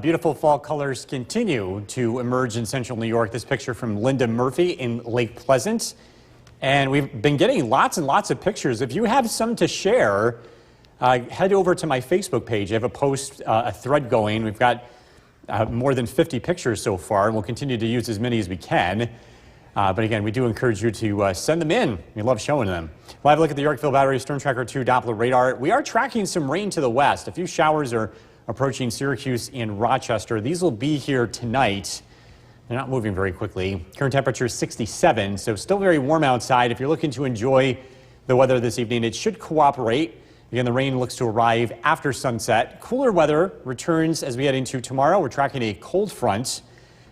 S6: Beautiful fall colors continue to emerge in central New York. This picture from Linda Murphy in Lake Pleasant. And we've been getting lots and lots of pictures. If you have some to share, head over to my Facebook page. I have a post, a thread going. We've got more than 50 pictures so far, and we'll continue to use as many as we can. But again, we do encourage you to send them in. We love showing them. We'll have a look at the Yorkville Battery Storm Tracker 2 Doppler radar. We are tracking some rain to the west. A few showers are approaching Syracuse and Rochester. These will be here tonight. They're not moving very quickly. Current temperature is 67, so still very warm outside. If you're looking to enjoy the weather this evening, it should cooperate. Again, the rain looks to arrive after sunset. Cooler weather returns as we head into tomorrow. We're tracking a cold front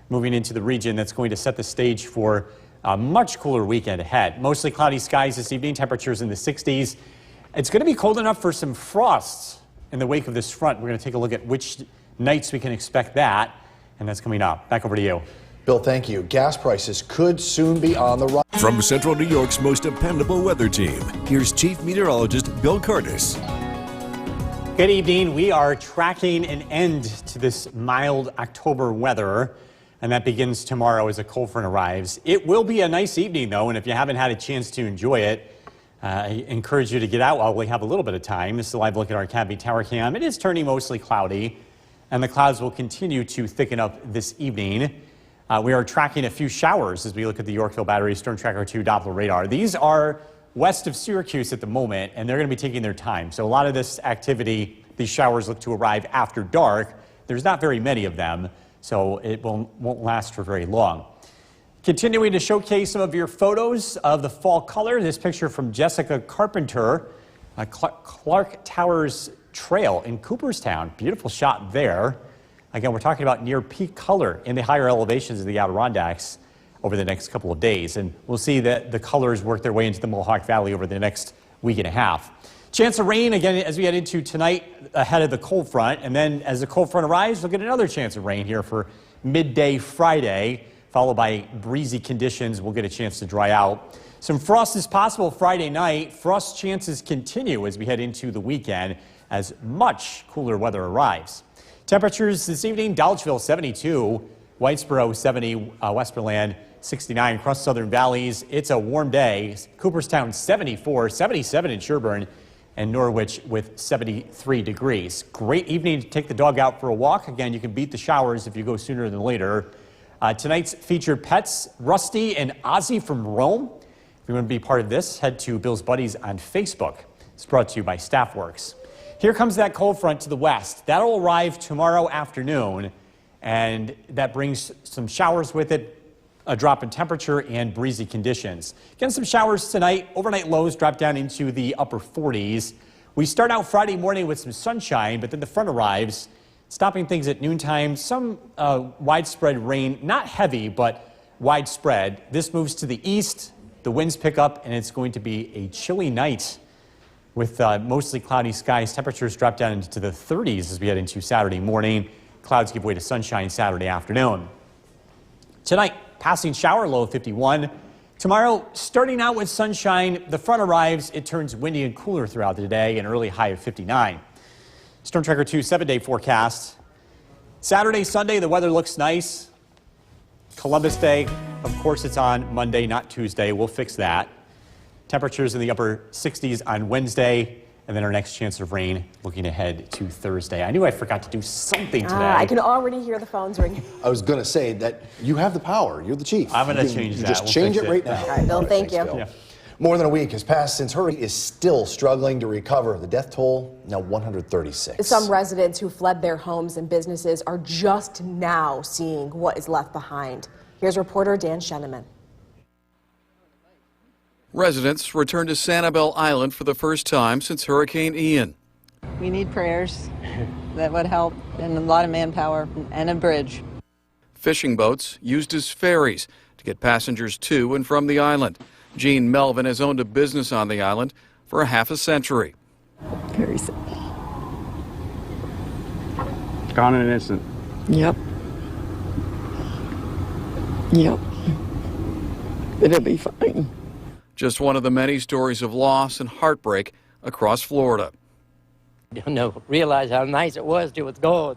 S6: moving into the region that's going to set the stage for a much cooler weekend ahead. Mostly cloudy skies this evening, temperatures in the 60s. It's going to be cold enough for some frosts in the wake of this front. We're going to take a look at which nights we can expect that, and that's coming up. Back over to you.
S5: Bill, thank you. Gas prices could soon be on the rise.
S3: From Central New York's most dependable weather team, here's Chief Meteorologist Bill Cardis.
S6: Good evening. We are tracking an end to this mild October weather, and that begins tomorrow as a cold front arrives. It will be a nice evening, though, and if you haven't had a chance to enjoy it, I encourage you to get out while we have a little bit of time. This is a live look at our Cabby Tower Cam. It is turning mostly cloudy, and the clouds will continue to thicken up this evening. We are tracking a few showers as we look at the Yorkville Battery Storm Tracker 2 Doppler radar. These are west of Syracuse at the moment, and they're going to be taking their time. So a lot of this activity, these showers look to arrive after dark. There's not very many of them, so it won't last for very long. Continuing to showcase some of your photos of the fall color. This picture from Jessica Carpenter, Clark Towers Trail in Cooperstown. Beautiful shot there. Again, we're talking about near peak color in the higher elevations of the Adirondacks over the next couple of days. And we'll see that the colors work their way into the Mohawk Valley over the next week and a half. Chance of rain, again, as we head into tonight ahead of the cold front. And then as the cold front arrives, we'll get another chance of rain here for midday Friday, followed by breezy conditions. We'll get a chance to dry out. Some frost is possible Friday night. Frost chances continue as we head into the weekend as much cooler weather arrives. Temperatures this evening, Dolgeville 72, Whitesboro 70, Westmoreland 69 across Southern Valleys. It's a warm day. Cooperstown 74, 77 in Sherburne, and Norwich with 73 degrees. Great evening to take the dog out for a walk. Again, you can beat the showers if you go sooner than later. Tonight's featured pets, Rusty and Ozzy from Rome. If you want to be part of this, head to Bill's Buddies on Facebook. It's brought to you by Staffworks. Here comes that cold front to the west. That'll arrive tomorrow afternoon, and that brings some showers with it, a drop in temperature, and breezy conditions. Again, some showers tonight. Overnight lows drop down into the upper 40s. We start out Friday morning with some sunshine, but then the front arrives. Stopping things at noontime, some widespread rain, not heavy, but widespread. This moves to the east, the winds pick up, and it's going to be a chilly night with mostly cloudy skies. Temperatures drop down into the 30s as we head into Saturday morning. Clouds give way to sunshine Saturday afternoon. Tonight, passing shower, low of 51. Tomorrow, starting out with sunshine, the front arrives. It turns windy and cooler throughout the day, an early high of 59. Storm Tracker 2 7-day forecast. Saturday, Sunday, the weather looks nice. Columbus Day, of course, it's on Monday, not Tuesday. We'll fix that. Temperatures in the upper 60s on Wednesday, and then our next chance of rain looking ahead to Thursday. I knew I forgot to do something today.
S7: I can already hear the phones ringing.
S5: I was going to say that you have the power. You're the chief.
S6: I'm going to change that.
S5: Just
S6: We'll
S5: change
S6: fix
S5: it right now.
S7: All right, Bill, thank you.
S5: Bill.
S6: Yeah.
S5: More than a week has passed since Hurricane is still struggling to recover. The death toll now 136.
S7: Some residents who fled their homes and businesses are just now seeing what is left behind. Here's reporter Dan Sheneman.
S8: Residents returned to Sanibel Island for the first time since Hurricane Ian.
S9: We need prayers. That would help, and a lot of manpower and a bridge.
S8: Fishing boats used as ferries to get passengers to and from the island. Jean Melvin has owned a business on the island for a half a century.
S9: Very sick.
S10: Gone in an instant.
S9: Yep. Yep. It'll be fine.
S8: Just one of the many stories of loss and heartbreak across Florida.
S11: Don't realize how nice it was till it's gone.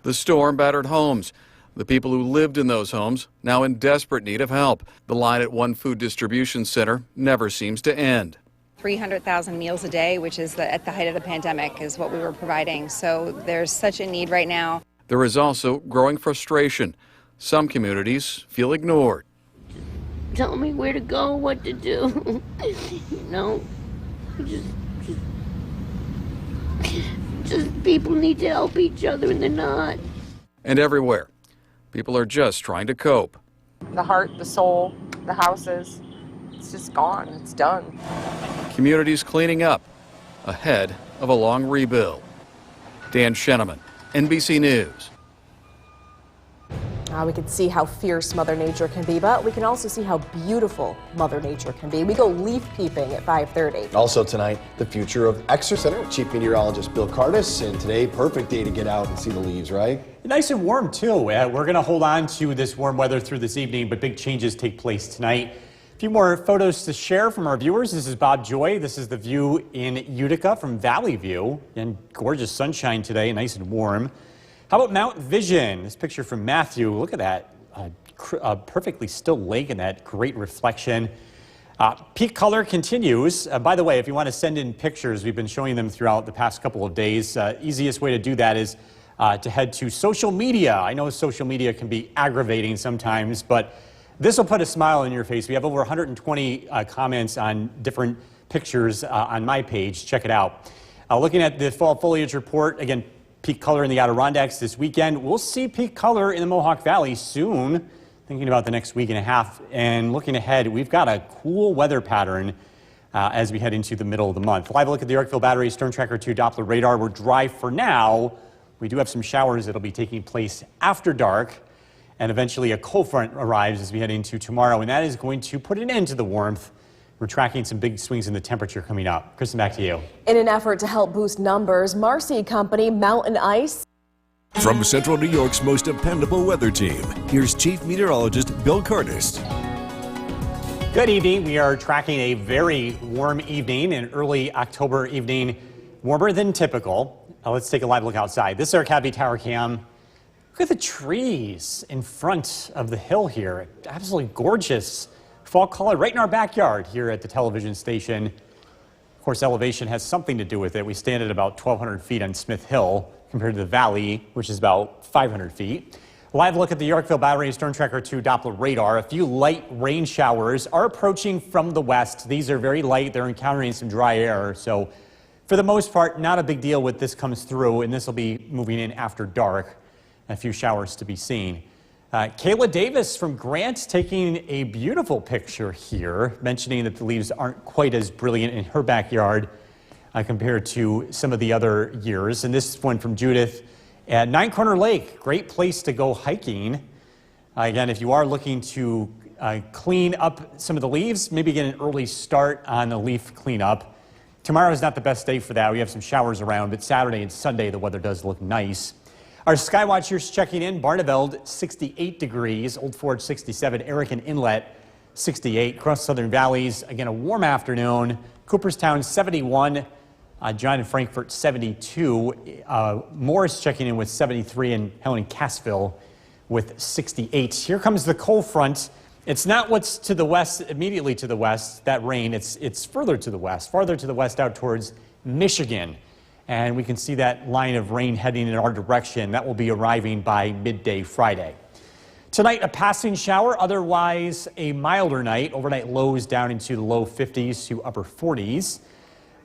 S8: The storm battered homes. The people who lived in those homes now in desperate need of help. The line at one food distribution center never seems to end.
S12: 300,000 meals a day, which is at the height of the pandemic, is what we were providing. So there's such a need right now.
S8: There is also growing frustration. Some communities feel ignored.
S13: Tell me where to go, what to do. Just people need to help each other and they're not.
S8: And everywhere, people are just trying to cope.
S14: The heart, the soul, the houses, it's just gone. It's done.
S8: Communities cleaning up ahead of a long rebuild. Dan Sheneman, NBC News.
S7: We can see how fierce Mother Nature can be, but we can also see how beautiful Mother Nature can be. We go leaf peeping at 5:30.
S5: Also tonight, the future of Weatgher Center with Chief Meteorologist Bill Curtis. And today, perfect day to get out and see the leaves, right?
S6: Nice and warm, too. We're going to hold on to this warm weather through this evening, but big changes take place tonight. A few more photos to share from our viewers. This is Bob Joy. This is the view in Utica from Valley View. And gorgeous sunshine today, nice and warm. How about Mount Vision? This picture from Matthew. Look at that. A perfectly still lake and that great reflection. Peak color continues. By the way, if you want to send in pictures, we've been showing them throughout the past couple of days. Easiest way to do that is to head to social media. I know social media can be aggravating sometimes, but this will put a smile on your face. We have over 120 comments on different pictures on my page. Check it out. Looking at the fall foliage report, again, peak color in the Adirondacks this weekend. We'll see peak color in the Mohawk Valley soon. Thinking about the next week and a half and looking ahead, we've got a cool weather pattern as we head into the middle of the month. Live look at the Yorkville Battery Storm Tracker 2 Doppler radar. We're dry for now. We do have some showers that'll be taking place after dark, and eventually a cold front arrives as we head into tomorrow, and that is going to put an end to the warmth. We're tracking some big swings in the temperature coming up. Kristen, back to you.
S7: In an effort to help boost numbers, Marcy Company Mountain Ice.
S3: From Central New York's most dependable weather team, here's Chief Meteorologist Bill Curtis.
S6: Good evening. We are tracking a very warm evening, an early October evening, warmer than typical. Let's take a live look outside. This is our Cavity Tower cam. Look at the trees in front of the hill here. Absolutely gorgeous fall color right in our backyard here at the television station. Of course, elevation has something to do with it. We stand at about 1,200 feet on Smith Hill compared to the valley, which is about 500 feet. Live look at the Yorkville Battery Storm Tracker 2 Doppler radar. A few light rain showers are approaching from the west. These are very light. They're encountering some dry air. So for the most part, not a big deal when this comes through, and this will be moving in after dark. A few showers to be seen. Kayla Davis from Grant taking a beautiful picture here, mentioning that the leaves aren't quite as brilliant in her backyard. compared to some of the other years. And this one from Judith at Nine Corner Lake, great place to go hiking. Again, if you are looking to clean up some of the leaves, maybe get an early start on the leaf cleanup. Tomorrow is not the best day for that. We have some showers around, but Saturday and Sunday, the weather does look nice. Our Skywatchers checking in, Barneveld, 68 degrees, Old Forge, 67, Erican Inlet, 68. Across Southern Valleys, again, a warm afternoon. Cooperstown, 71. John and Frankfurt, 72. Morris checking in with 73, and Helen and Cassville with 68. Here comes the cold front. It's not what's to the west, immediately to the west, that rain. It's further to the west, farther to the west out towards Michigan. And we can see that line of rain heading in our direction. That will be arriving by midday Friday. Tonight, a passing shower, otherwise a milder night. Overnight lows down into the low 50s to upper 40s.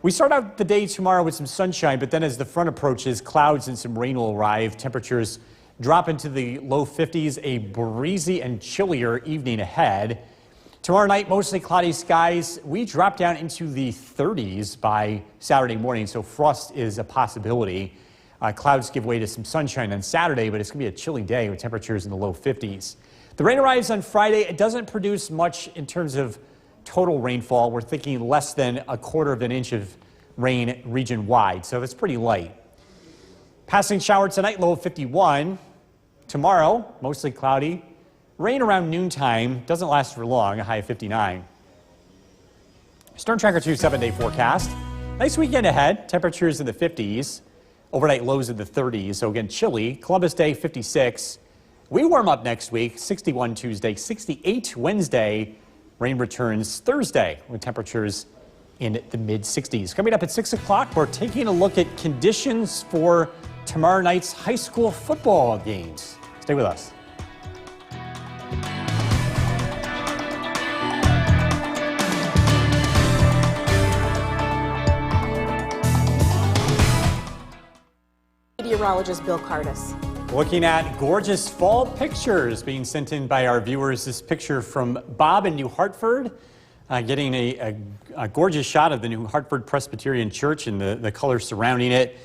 S6: We start out the day tomorrow with some sunshine, but then as the front approaches, clouds and some rain will arrive. Temperatures drop into the low 50s, a breezy and chillier evening ahead. Tomorrow night, mostly cloudy skies. We drop down into the 30s by Saturday morning, so frost is a possibility. Clouds give way to some sunshine on Saturday, but it's going to be a chilly day with temperatures in the low 50s. The rain arrives on Friday. It doesn't produce much in terms of total rainfall. We're thinking less than 1/4 of an inch of rain region-wide, so it's pretty light. Passing shower tonight, low of 51. Tomorrow, mostly cloudy. Rain around noontime, doesn't last for long, a high of 59. Storm Tracker 2 7-day forecast. Nice weekend ahead, temperatures in the 50s. Overnight lows in the 30s, so again, chilly. Columbus Day, 56. We warm up next week, 61 Tuesday, 68 Wednesday. Rain returns Thursday with temperatures in the mid-60s. Coming up at 6 o'clock, we're taking a look at conditions for tomorrow night's high school football games. Stay with us.
S7: Meteorologist Bill Cardis.
S6: Looking at gorgeous fall pictures being sent in by our viewers. This picture from Bob in New Hartford, getting a gorgeous shot of the New Hartford Presbyterian Church and the colors surrounding it.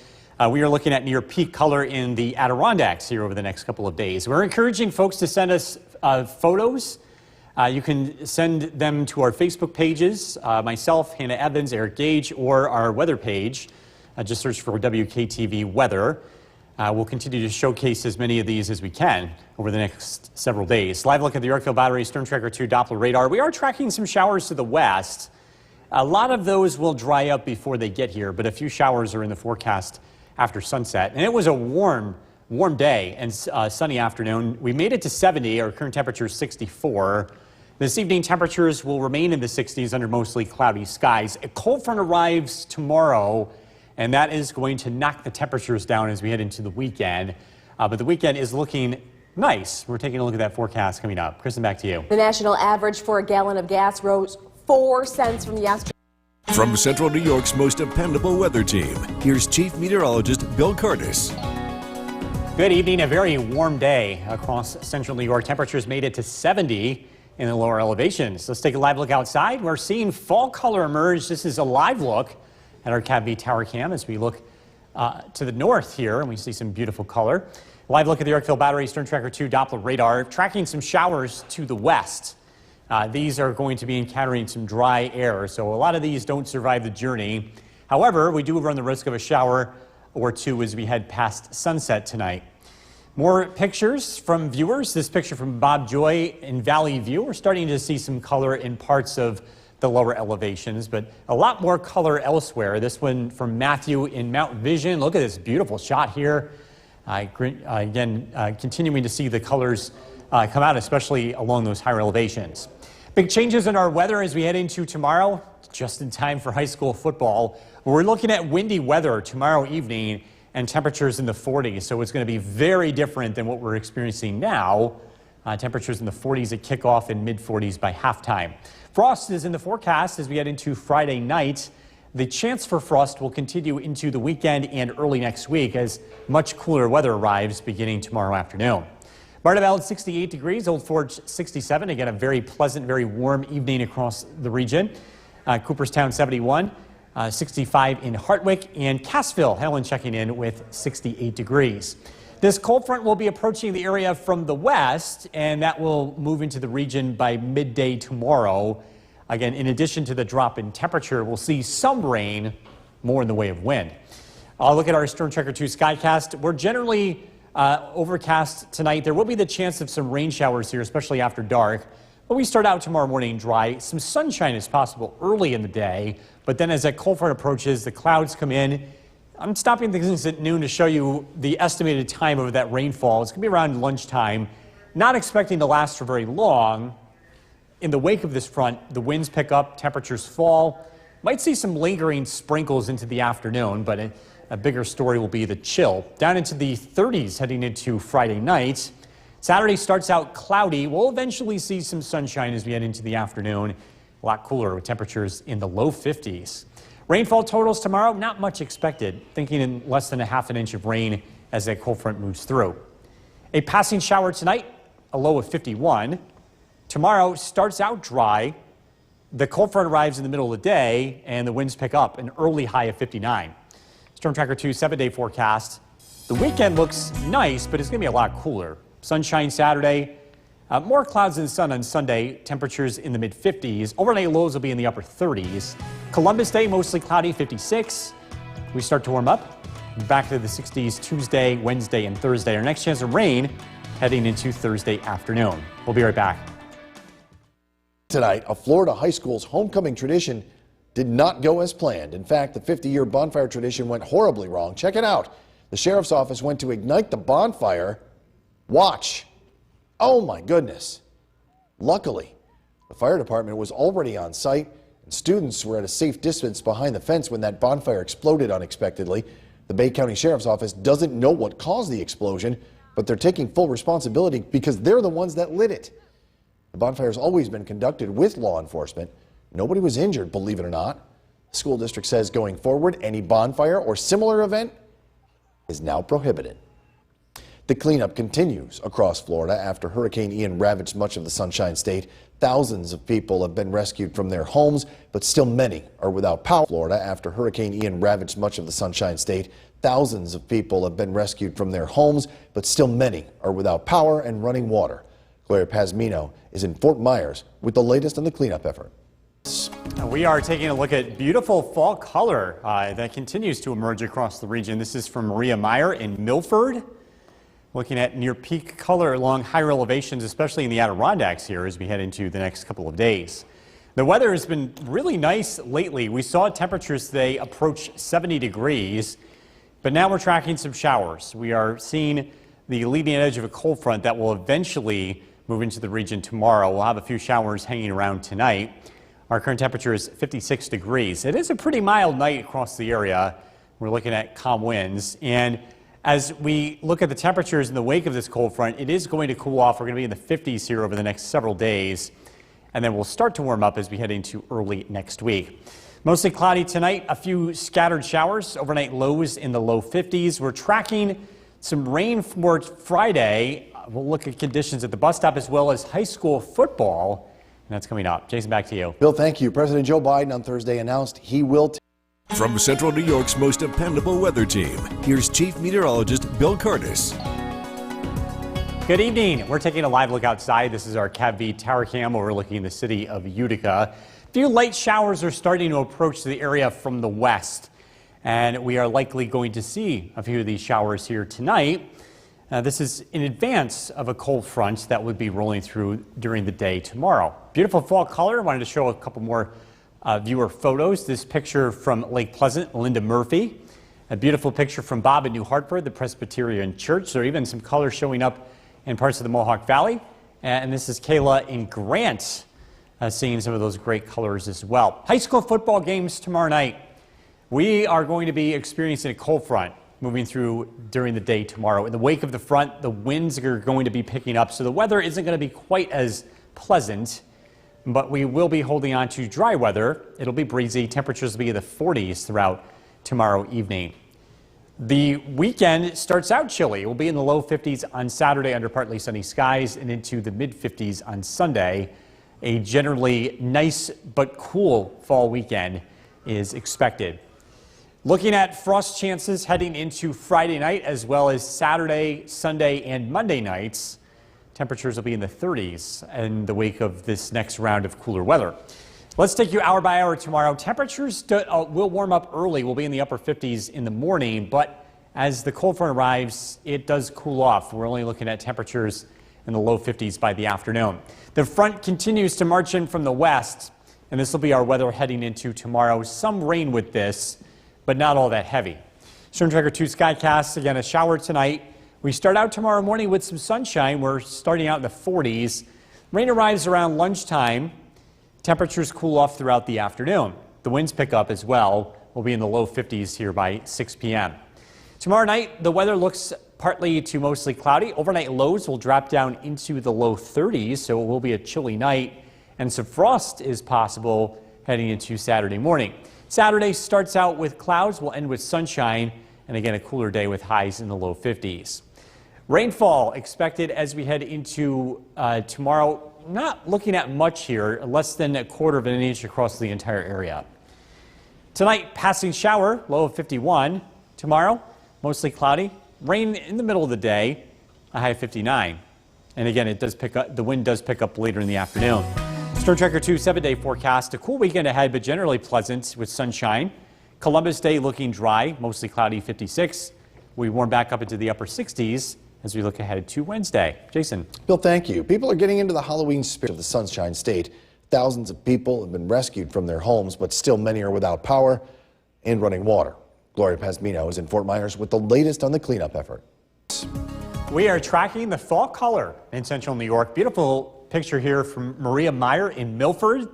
S6: We are looking at near peak color in the Adirondacks here over the next couple of days. We're encouraging folks to send us photos. You can send them to our Facebook pages, myself, Hannah Evans, Eric Gage, or our weather page. Just search for WKTV Weather. We'll continue to showcase as many of these as we can over the next several days. Live look at the Yorkville Battery Storm Tracker 2 Doppler radar. We are tracking some showers to the west. A lot of those will dry up before they get here, but a few showers are in the forecast after sunset. And it was a warm day and sunny afternoon. We made it to 70. Our current temperature is 64. This evening, temperatures will remain in the 60s under mostly cloudy skies. A cold front arrives tomorrow, and that is going to knock the temperatures down as we head into the weekend. But the weekend is looking nice. We're taking a look at that forecast coming up. Kristen, back to you.
S7: The national average for a gallon of gas rose 4 cents from yesterday.
S3: From Central New York's most dependable weather team, here's Chief Meteorologist Bill Cardis.
S6: Good evening. A very warm day across Central New York. Temperatures made it to 70 in the lower elevations. Let's take a live look outside. We're seeing fall color emerge. This is a live look at our CAV tower cam as we look to the north here, and we see some beautiful color. Live look at the Yorkville Battery Storm Tracker 2 Doppler radar, tracking some showers to the west. These are going to be encountering some dry air, so a lot of these don't survive the journey. However, we do run the risk of a shower or two as we head past sunset tonight. More pictures from viewers. This picture from Bob Joy in Valley View. We're starting to see some color in parts of the lower elevations, but a lot more color elsewhere. This one from Matthew in Mount Vision. Look at this beautiful shot here. Again, continuing to see the colors come out, especially along those higher elevations. Big changes in our weather as we head into tomorrow, just in time for high school football. We're looking at windy weather tomorrow evening and temperatures in the 40s, so it's going to be very different than what we're experiencing now. Temperatures in the 40s at kickoff and mid-40s by halftime. Frost is in the forecast as we head into Friday night. The chance for frost will continue into the weekend and early next week as much cooler weather arrives beginning tomorrow afternoon. Barneveld, 68 degrees, Old Forge, 67. Again, a very pleasant, very warm evening across the region. Cooperstown, 71. 65 in Hartwick, and Cassville, Helen checking in with 68 degrees. This cold front will be approaching the area from the west, and that will move into the region by midday tomorrow. Again, in addition to the drop in temperature, we'll see some rain, more in the way of wind. I'll look at our Storm Tracker 2 Skycast. We're generally overcast tonight. There will be the chance of some rain showers here, especially after dark. But we start out tomorrow morning dry. Some sunshine is possible early in the day, but then as that cold front approaches, the clouds come in. I'm stopping things at noon to show you the estimated time of that rainfall. It's going to be around lunchtime. Not expecting to last for very long. In the wake of this front, the winds pick up, temperatures fall. Might see some lingering sprinkles into the afternoon, but a bigger story will be the chill. Down into the 30s heading into Friday night. Saturday starts out cloudy. We'll eventually see some sunshine as we head into the afternoon. A lot cooler with temperatures in the low 50s. Rainfall totals tomorrow, not much expected. Thinking in less than a half an inch of rain as that cold front moves through. A passing shower tonight, a low of 51. Tomorrow starts out dry. The cold front arrives in the middle of the day and the winds pick up, an early high of 59. Storm Tracker 2 7-day forecast. The weekend looks nice, but it's going to be a lot cooler. Sunshine Saturday, more clouds than sun on Sunday, temperatures in the mid-50s. Overnight lows will be in the upper 30s. Columbus Day, mostly cloudy, 56. We start to warm up. Back to the 60s Tuesday, Wednesday, and Thursday. Our next chance of rain heading into Thursday afternoon. We'll be right back.
S5: Tonight, a Florida high school's homecoming tradition did not go as planned. In fact, the 50-year bonfire tradition went horribly wrong. Check it out. The sheriff's office went to ignite the bonfire. Watch. Oh my goodness. Luckily, the fire department was already on site and students were at a safe distance behind the fence when that bonfire exploded unexpectedly. The Bay County Sheriff's Office doesn't know what caused the explosion, but they're taking full responsibility because they're the ones that lit it. The bonfire has always been conducted with law enforcement. Nobody was injured, believe it or not. The school district says going forward, any bonfire or similar event is now prohibited. The cleanup continues across Florida after Hurricane Ian ravaged much of the Sunshine State. Thousands of people have been rescued from their homes, but still many are without power. Florida after Hurricane Ian ravaged much of the Sunshine State. Thousands of people have been rescued from their homes, but still many are without power and running water. Gloria Pazmino is in Fort Myers with the latest on the cleanup effort.
S6: We are taking a look at beautiful fall color that continues to emerge across the region. This is from Maria Meyer in Milford. Looking at near peak color along higher elevations, especially in the Adirondacks here as we head into the next couple of days. The weather has been really nice lately. We saw temperatures today approach 70 degrees, but now we're tracking some showers. We are seeing the leading edge of a cold front that will eventually move into the region tomorrow. We'll have a few showers hanging around tonight. Our current temperature is 56 degrees. It is a pretty mild night across the area. We're looking at calm winds. And as we look at the temperatures in the wake of this cold front, it is going to cool off. We're going to be in the 50s here over the next several days. And then we'll start to warm up as we head into early next week. Mostly cloudy tonight, a few scattered showers, overnight lows in the low 50s. We're tracking some rain for Friday. We'll look at conditions at the bus stop as well as high school football. And that's coming up. Jason, back to you.
S5: Bill, thank you. President Joe Biden on Thursday announced he will
S3: From Central New York's most dependable weather team, here's Chief Meteorologist Bill Curtis.
S6: Good evening. We're taking a live look outside. This is our CAV tower cam overlooking the city of Utica. A few light showers are starting to approach the area from the west, and we are likely going to see a few of these showers here tonight. This is in advance of a cold front that would be rolling through during the day tomorrow. Beautiful fall color. I wanted to show a couple more viewer photos. This picture from Lake Pleasant, Linda Murphy. A beautiful picture from Bob in New Hartford, the Presbyterian Church. There are even some colors showing up in parts of the Mohawk Valley. And this is Kayla in Grant, seeing some of those great colors as well. High school football games tomorrow night. We are going to be experiencing a cold front moving through during the day tomorrow. In the wake of the front, the winds are going to be picking up, so the weather isn't going to be quite as pleasant. But we will be holding on to dry weather. It'll be breezy. Temperatures will be in the 40s throughout tomorrow evening. The weekend starts out chilly. It will be in the low 50s on Saturday under partly sunny skies and into the mid 50s on Sunday. A generally nice but cool fall weekend is expected. Looking at frost chances heading into Friday night as well as Saturday, Sunday, and Monday nights. Temperatures will be in the 30s in the wake of this next round of cooler weather. Let's take you hour by hour tomorrow. Temperatures will warm up early. We'll be in the upper 50s in the morning, but as the cold front arrives, it does cool off. We're only looking at temperatures in the low 50s by the afternoon. The front continues to march in from the west, and this will be our weather heading into tomorrow. Some rain with this, but not all that heavy. Storm Tracker 2 Skycast, again, a shower tonight. We start out tomorrow morning with some sunshine. We're starting out in the 40s. Rain arrives around lunchtime. Temperatures cool off throughout the afternoon. The winds pick up as well. We'll be in the low 50s here by 6 p.m. Tomorrow night, the weather looks partly to mostly cloudy. Overnight lows will drop down into the low 30s, so it will be a chilly night. And some frost is possible heading into Saturday morning. Saturday starts out with clouds, will end with sunshine, and again a cooler day with highs in the low 50s. Rainfall expected as we head into tomorrow. Not looking at much here, less than 1/4 of an inch across the entire area. Tonight, passing shower, low of 51. Tomorrow, mostly cloudy. Rain in the middle of the day, a high of 59. And again, it does pick up. The wind does pick up later in the afternoon. Storm Tracker 2 7-day forecast. A cool weekend ahead, but generally pleasant with sunshine. Columbus Day looking dry, mostly cloudy, 56. We warm back up into the upper 60s as we look ahead to Wednesday. Jason.
S5: Bill, thank you. People are getting into the Halloween spirit of the Sunshine State. Thousands of people have been rescued from their homes, but still many are without power and running water. Gloria Pasmino is in Fort Myers with the latest on the cleanup effort.
S6: We are tracking the fall color in central New York. Beautiful picture here from Maria Meyer in Milford.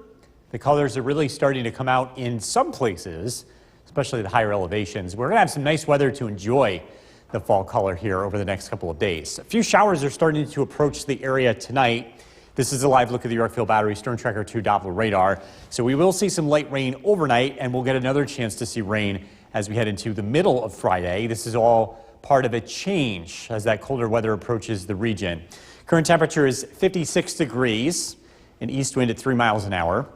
S6: The colors are really starting to come out in some places, especially the higher elevations. We're going to have some nice weather to enjoy the fall color here over the next couple of days. A few showers are starting to approach the area tonight. This is a live look at the Yorkville Battery Storm Tracker 2 Doppler radar. So we will see some light rain overnight, and we'll get another chance to see rain as we head into the middle of Friday. This is all part of a change as that colder weather approaches the region. Current temperature is 56 degrees, an east wind at 3 miles an hour.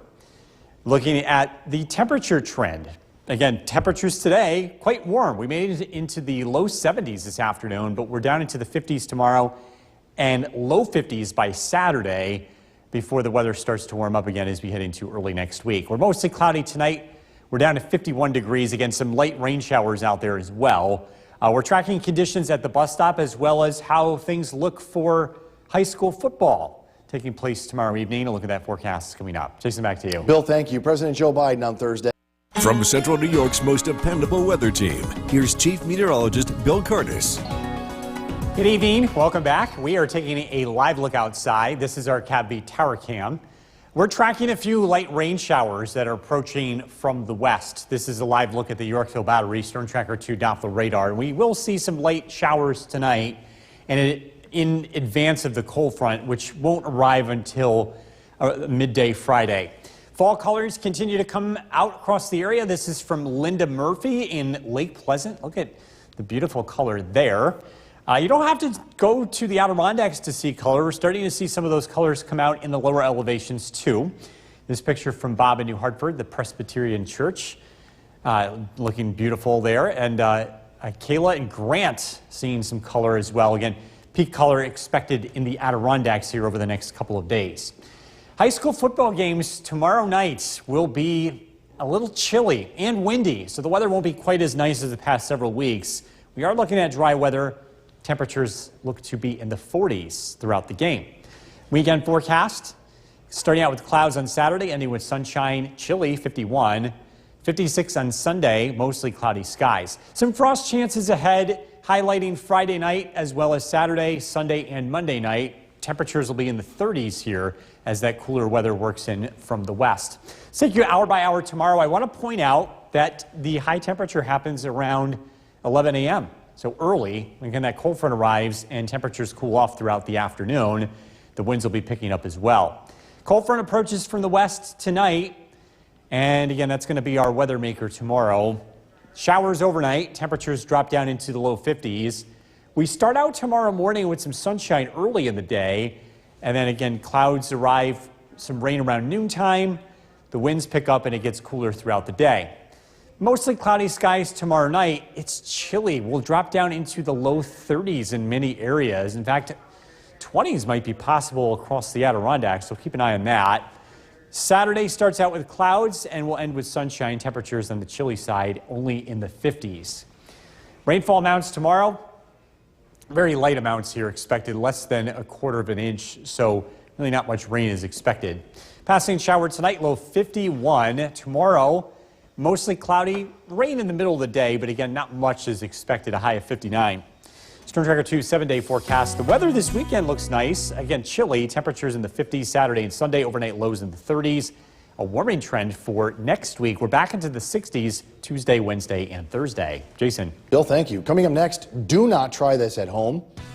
S6: Looking at the temperature trend. Again, temperatures today quite warm. We made it into the low 70s this afternoon, but we're down into the 50s tomorrow and low 50s by Saturday before the weather starts to warm up again as we head into early next week. We're mostly cloudy tonight. We're down to 51 degrees. Again, some light rain showers out there as well. We're tracking conditions at the bus stop as well as how things look for high school football taking place tomorrow evening. A look at that forecast coming up. Jason, back to you.
S5: Bill, thank you. President Joe Biden on Thursday.
S3: From Central New York's most dependable weather team, here's Chief Meteorologist Bill Curtis.
S6: Good evening. Welcome back. We are taking a live look outside. This is our CAB tower cam. We're tracking a few light rain showers that are approaching from the west. This is a live look at the Yorkville Battery Storm Tracker 2 Doppler radar. We will see some light showers tonight and in advance of the cold front, which won't arrive until midday Friday. Fall colors continue to come out across the area. This is from Linda Murphy in Lake Pleasant. Look at the beautiful color there. You don't have to go to the Adirondacks to see color. We're starting to see some of those colors come out in the lower elevations too. This picture from Bob in New Hartford, the Presbyterian Church, looking beautiful there. And Kayla and Grant seeing some color as well. Again, peak color expected in the Adirondacks here over the next couple of days. High school football games tomorrow night will be a little chilly and windy, so the weather won't be quite as nice as the past several weeks. We are looking at dry weather. Temperatures look to be in the 40s throughout the game. Weekend forecast, starting out with clouds on Saturday, ending with sunshine, chilly, 51. 56 on Sunday, mostly cloudy skies. Some frost chances ahead, highlighting Friday night as well as Saturday, Sunday, and Monday night. Temperatures will be in the 30s here as that cooler weather works in from the west. Let's take you hour by hour tomorrow. I want to point out that the high temperature happens around 11 a.m. So early, when that cold front arrives and temperatures cool off throughout the afternoon, the winds will be picking up as well. Cold front approaches from the west tonight, and again, that's going to be our weather maker tomorrow. Showers overnight, temperatures drop down into the low 50s. We start out tomorrow morning with some sunshine early in the day, and then again, clouds arrive, some rain around noontime. The winds pick up and it gets cooler throughout the day. Mostly cloudy skies tomorrow night. It's chilly. We'll drop down into the low 30s in many areas. In fact, 20s might be possible across the Adirondacks, so keep an eye on that. Saturday starts out with clouds and will end with sunshine. Temperatures on the chilly side only in the 50s. Rainfall amounts tomorrow, very light amounts here expected, less than 1/4 of an inch, so really not much rain is expected. Passing shower tonight, low 51. Tomorrow, mostly cloudy, rain in the middle of the day, but again, not much is expected, a high of 59. Storm Tracker 2 7-day forecast. The weather this weekend looks nice. Again, chilly. Temperatures in the 50s Saturday and Sunday. Overnight lows in the 30s. A warming trend for next week. We're back into the 60s Tuesday, Wednesday, and Thursday. Jason.
S5: Bill, thank you. Coming up next, do not try this at home.